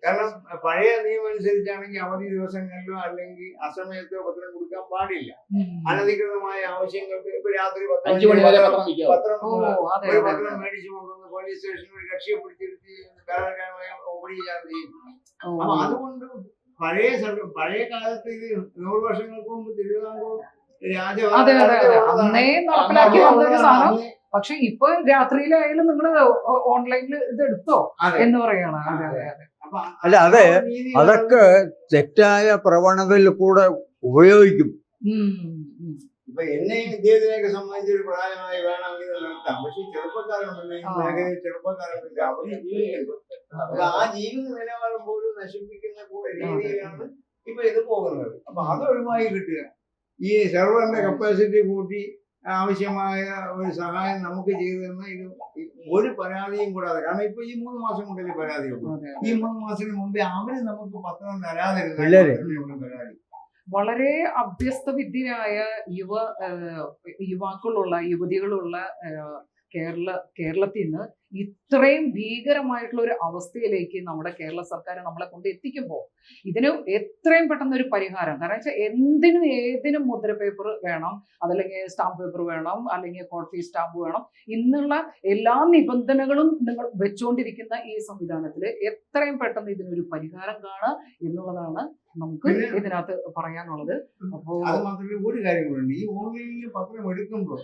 കാരണം പഴയ നിയമം അനുസരിച്ചാണെങ്കിൽ അവധി ദിവസങ്ങളിലോ അല്ലെങ്കിൽ അസമയത്തോ പത്രം കൊടുക്കാൻ പാടില്ല. ഉം. അനധികൃതമായ ആവശ്യങ്ങൾക്ക് ഇപ്പൊ രാത്രി 5 മണി വരെ പത്രം വിൽക്കാം. പത്രം ഓ, അതെ, ഒരു അതെ, പത്രം അതെ. മേടിച്ചു കൊണ്ടുവന്ന് പോലീസ് സ്റ്റേഷനിൽ ഒരു കക്ഷിയെ പിടിച്ചിരുത്തി കാലകാലമായി ഓടിച്ചാൽ ചെയ്യും. ഓ. അപ്പൊ അതുകൊണ്ട് പഴയ കാലത്ത് ഇത് 100 വർഷങ്ങൾക്ക് മുമ്പ് തിരുവിതാംകൂർ അതെ, അതെ, അതെ. അന്നേ നടപ്പിലാക്കി വന്ന ഒരു സാധനം. അന്നേ പക്ഷെ ഇപ്പൊ രാത്രിയിലായാലും നിങ്ങൾ ഓൺലൈനിൽ ഇത് എടുത്തോ അതെ. എന്ന് പറയണം. അതെ, അതെ, അതെ. അപ്പൊ അല്ല, അതെ, ആ ഒരു രീതിയിലാണ് അതൊക്കെ തെറ്റായ പ്രവണതയിൽ കൂടെ ഉപയോഗിക്കും. ഉം. ഉം. ഇപ്പൊ എന്നെയും ഇദ്ദേഹത്തിനെയൊക്കെ സംബന്ധിച്ച് ഒരു പ്രായമായി വേണമെങ്കിൽ ഇത് നിർത്താം. പക്ഷെ ഈ ചെറുപ്പക്കാരുണ്ടല്ലോ, ഈ ആ. മേഖലയിൽ ചെറുപ്പക്കാരുണ്ട്, അവര് ജീവിക്കുന്നു. അപ്പൊ ആ ജീവിത നിലവാരം പോലും നശിപ്പിക്കുന്ന രീതിയിലാണ് ഇപ്പൊ ഇത് പോകുന്നത്. അപ്പൊ അത് ഒഴിവായി കിട്ടുക, ഈ സെർവറിന്റെ കപ്പാസിറ്റി കൂട്ടി ആവശ്യമായ ഒരു സഹായം നമുക്ക് ചെയ്തു തന്ന ഇത് ഒരു പരാതിയും കൂടാതെ. കാരണം ഇപ്പൊ ഈ 3 മാസം കൊണ്ടല്ലേ പരാതിയുള്ളൂ. അതെ, ഈ അതെ. 3 മാസത്തിന് മുമ്പേ അവര് നമുക്ക് പത്രം തരാതിരുന്ന ഇല്ലല്ലേ? പരാതി. വളരെ അഭ്യസ്തവിദ്യരായ യുവാക്കളുള്ള യുവതികളുള്ള കേരളത്തിൽ നിന്ന് ഇത്രയും ഭീകരമായിട്ടുള്ള ഒരു അവസ്ഥയിലേക്ക് നമ്മുടെ കേരള സർക്കാർ നമ്മളെ കൊണ്ട് എത്തിക്കുമ്പോൾ ഇതിന് എത്രയും പെട്ടെന്ന് ഒരു പരിഹാരം. കാരണം വെച്ചാൽ എന്തിനും ഏതിനും മുദ്ര പേപ്പർ വേണം, അതല്ലെങ്കിൽ സ്റ്റാമ്പ് പേപ്പർ വേണം, അല്ലെങ്കിൽ കോഡ് ഫീസ് സ്റ്റാമ്പ് വേണം. ഇന്നുള്ള എല്ലാ നിബന്ധനകളും നിങ്ങൾ വെച്ചുകൊണ്ടിരിക്കുന്ന ഈ സംവിധാനത്തിൽ എത്രയും പെട്ടെന്ന് ഇതിനൊരു പരിഹാരം കാണുക എന്നുള്ളതാണ് നമുക്ക് ഇതിനകത്ത് പറയാനുള്ളത്. അപ്പോ അത് മാത്രമല്ല ഒരു കാര്യം കൂടെ, ഈ ഓൺലൈനിൽ പത്രം എടുക്കുമ്പോൾ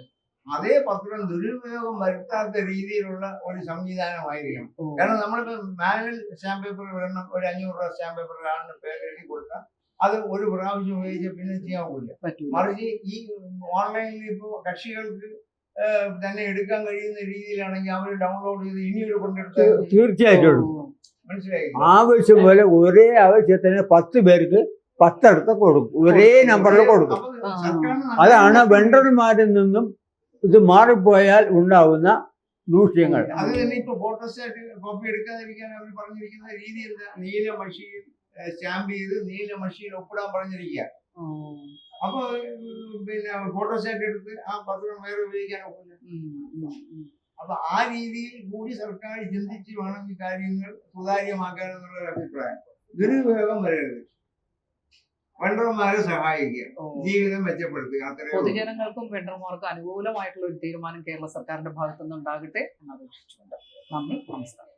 അതേ പത്രം ദുരുപയോഗം വരുത്താത്ത രീതിയിലുള്ള ഒരു സംവിധാനമായിരിക്കണം. കാരണം നമ്മളിപ്പോ മാനുവൽ സ്റ്റാമ്പ് പേപ്പർ വേണം, ഒരു 500 രൂപ സ്റ്റാമ്പ് പേപ്പർ ഒരാളിന് പേര് എഴുതി കൊടുത്താൽ അത് ഒരു പ്രാവശ്യം ഉപയോഗിച്ച് പിന്നെ ചെയ്യാൻ പോകില്ല. മറിച്ച് ഈ ഓൺലൈനിൽ ഇപ്പോൾ കക്ഷികൾക്ക് തന്നെ എടുക്കാൻ കഴിയുന്ന രീതിയിലാണെങ്കിൽ അവർ ഡൗൺലോഡ് ചെയ്ത് ഇനിയൊരു കൊണ്ടെടുത്ത് തീർച്ചയായിട്ടും മനസ്സിലായി. ആവശ്യം പോലെ ഒരേ ആവശ്യത്തിന് 10 പേർക്ക് 10 അടുത്ത് കൊടുക്കും, ഒരേ നമ്പറിൽ കൊടുക്കും. അതാണ് വെണ്ടർമാരിൽ നിന്നും ഇത് മാറിപ്പോയാൽ ഉണ്ടാവുന്ന ദൂഷ്യങ്ങൾ. അത് തന്നെ ഇപ്പൊ ഫോട്ടോസ്റ്റാറ്റ് കോപ്പി എടുക്കാതിരിക്കാൻ അവർ പറഞ്ഞിരിക്കുന്ന രീതി എന്താ, നീല മഷിയിൽ സ്റ്റാമ്പ് ചെയ്ത് നീല മഷിയിൽ ഒപ്പിടാൻ പറഞ്ഞിരിക്കുക. അപ്പൊ പിന്നെ ഫോട്ടോസ്റ്റാറ്റ് എടുത്ത് ആ പത്രം വേറെ ഉപയോഗിക്കാൻ ഒക്കില്ല. അപ്പൊ ആ രീതിയിൽ കൂടി സർക്കാർ ചിന്തിച്ച് വേണം ഈ കാര്യങ്ങൾ സുതാര്യമാക്കാൻ എന്നുള്ള ഒരു അഭിപ്രായം. ദുരുപയോഗം വരരുത്. വെണ്ടർമാരെ സഹായിക്കുക, ജീവിതം മെച്ചപ്പെടുത്തുക, അത്രയും പൊതുജനങ്ങൾക്കും വെണ്ടർമാർക്കും അനുകൂലമായിട്ടുള്ള ഒരു തീരുമാനം കേരള സർക്കാരിന്റെ ഭാഗത്തുനിന്ന് ഉണ്ടാകട്ടെ എന്ന് അപേക്ഷിച്ചുകൊണ്ട് നന്ദി, നമസ്കാരം.